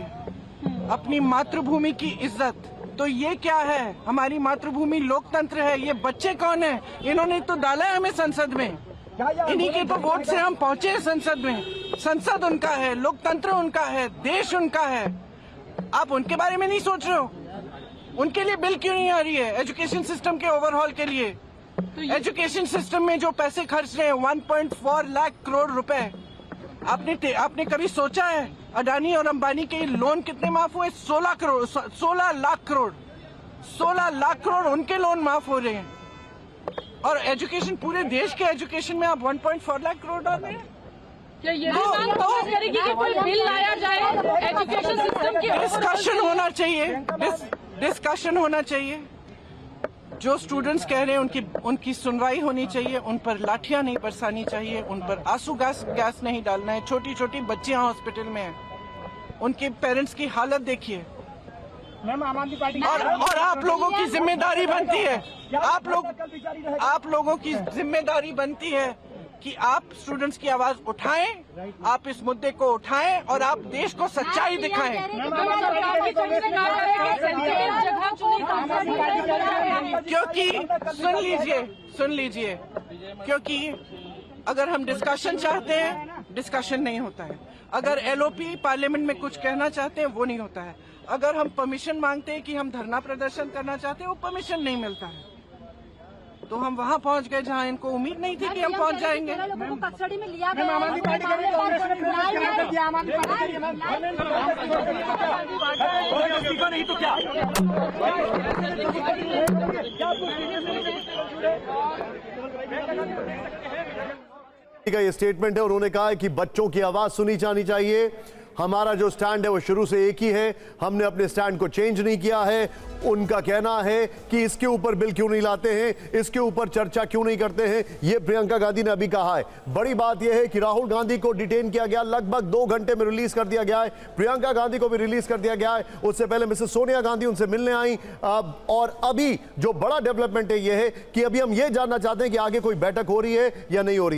अपनी मातृभूमि की इज्जत। तो ये क्या है? हमारी मातृभूमि लोकतंत्र है। ये बच्चे कौन है? इन्होंने तो डाला है हमें संसद में, इन्हीं के तो वोट से हम पहुंचे हैं संसद में। संसद उनका है, लोकतंत्र उनका है, देश उनका है। आप उनके बारे में नहीं सोच रहे हो? उनके लिए बिल क्यों नहीं आ रही है? एजुकेशन सिस्टम के ओवरहॉल के लिए। एजुकेशन सिस्टम में जो पैसे खर्च रहे हैं 1.4 लाख करोड़ रुपए, आपने कभी सोचा है अडानी और अंबानी के लोन कितने माफ हुए? 16 लाख करोड़। 16 लाख करोड़ उनके लोन माफ हो रहे हैं, और एजुकेशन, पूरे देश के एजुकेशन में आप 1.4 लाख करोड़ डाल रहे हैं। क्या ये तरीके की कोई बिल लाया जाए एजुकेशन सिस्टम के? डिस्कशन होना चाहिए, डिस्कशन होना चाहिए। जो स्टूडेंट्स कह रहे हैं उनकी सुनवाई होनी चाहिए, उन पर लाठियां नहीं बरसानी चाहिए, उन पर आंसू गैस नहीं डालना है। छोटी छोटी बच्चियां हॉस्पिटल में हैं, उनके पेरेंट्स की हालत देखिए। और आप लोगों की जिम्मेदारी बनती है, आप लोगों की जिम्मेदारी बनती है कि आप स्टूडेंट्स की आवाज उठाएं, आप इस मुद्दे को उठाएं और आप देश को सच्चाई दिखाएं। क्योंकि सुन लीजिए, क्योंकि अगर हम डिस्कशन चाहते हैं, डिस्कशन नहीं होता है। अगर एलओपी पार्लियामेंट में कुछ कहना चाहते हैं, वो नहीं होता है। अगर हम परमिशन मांगते हैं कि हम धरना प्रदर्शन करना चाहते हैं, वो परमिशन नहीं मिलता है। तो हम वहाँ पहुँच गए जहाँ इनको उम्मीद नहीं थी कि हम पहुँच जाएंगे। कस्टडी में लिया गया। नहीं तो क्या? का ये स्टेटमेंट है, उन्होंने कहा है कि बच्चों की आवाज सुनी जानी चाहिए। हमारा जो स्टैंड है वो शुरू से एक ही है, हमने अपने स्टैंड को चेंज नहीं किया है। उनका कहना है कि इसके ऊपर बिल क्यों नहीं लाते हैं, इसके ऊपर चर्चा क्यों नहीं करते हैं, ये प्रियंका गांधी ने अभी कहा है। बड़ी बात यह है कि राहुल गांधी को डिटेन किया गया, लगभग 2 घंटे में रिलीज कर दिया गया है। प्रियंका गांधी को भी रिलीज कर दिया गया है। उससे पहले मिसेस सोनिया गांधी उनसे मिलने आई। और अभी जो बड़ा डेवलपमेंट है यह है कि अभी हम ये जानना चाहते हैं कि आगे कोई बैठक हो रही है या नहीं हो रही है।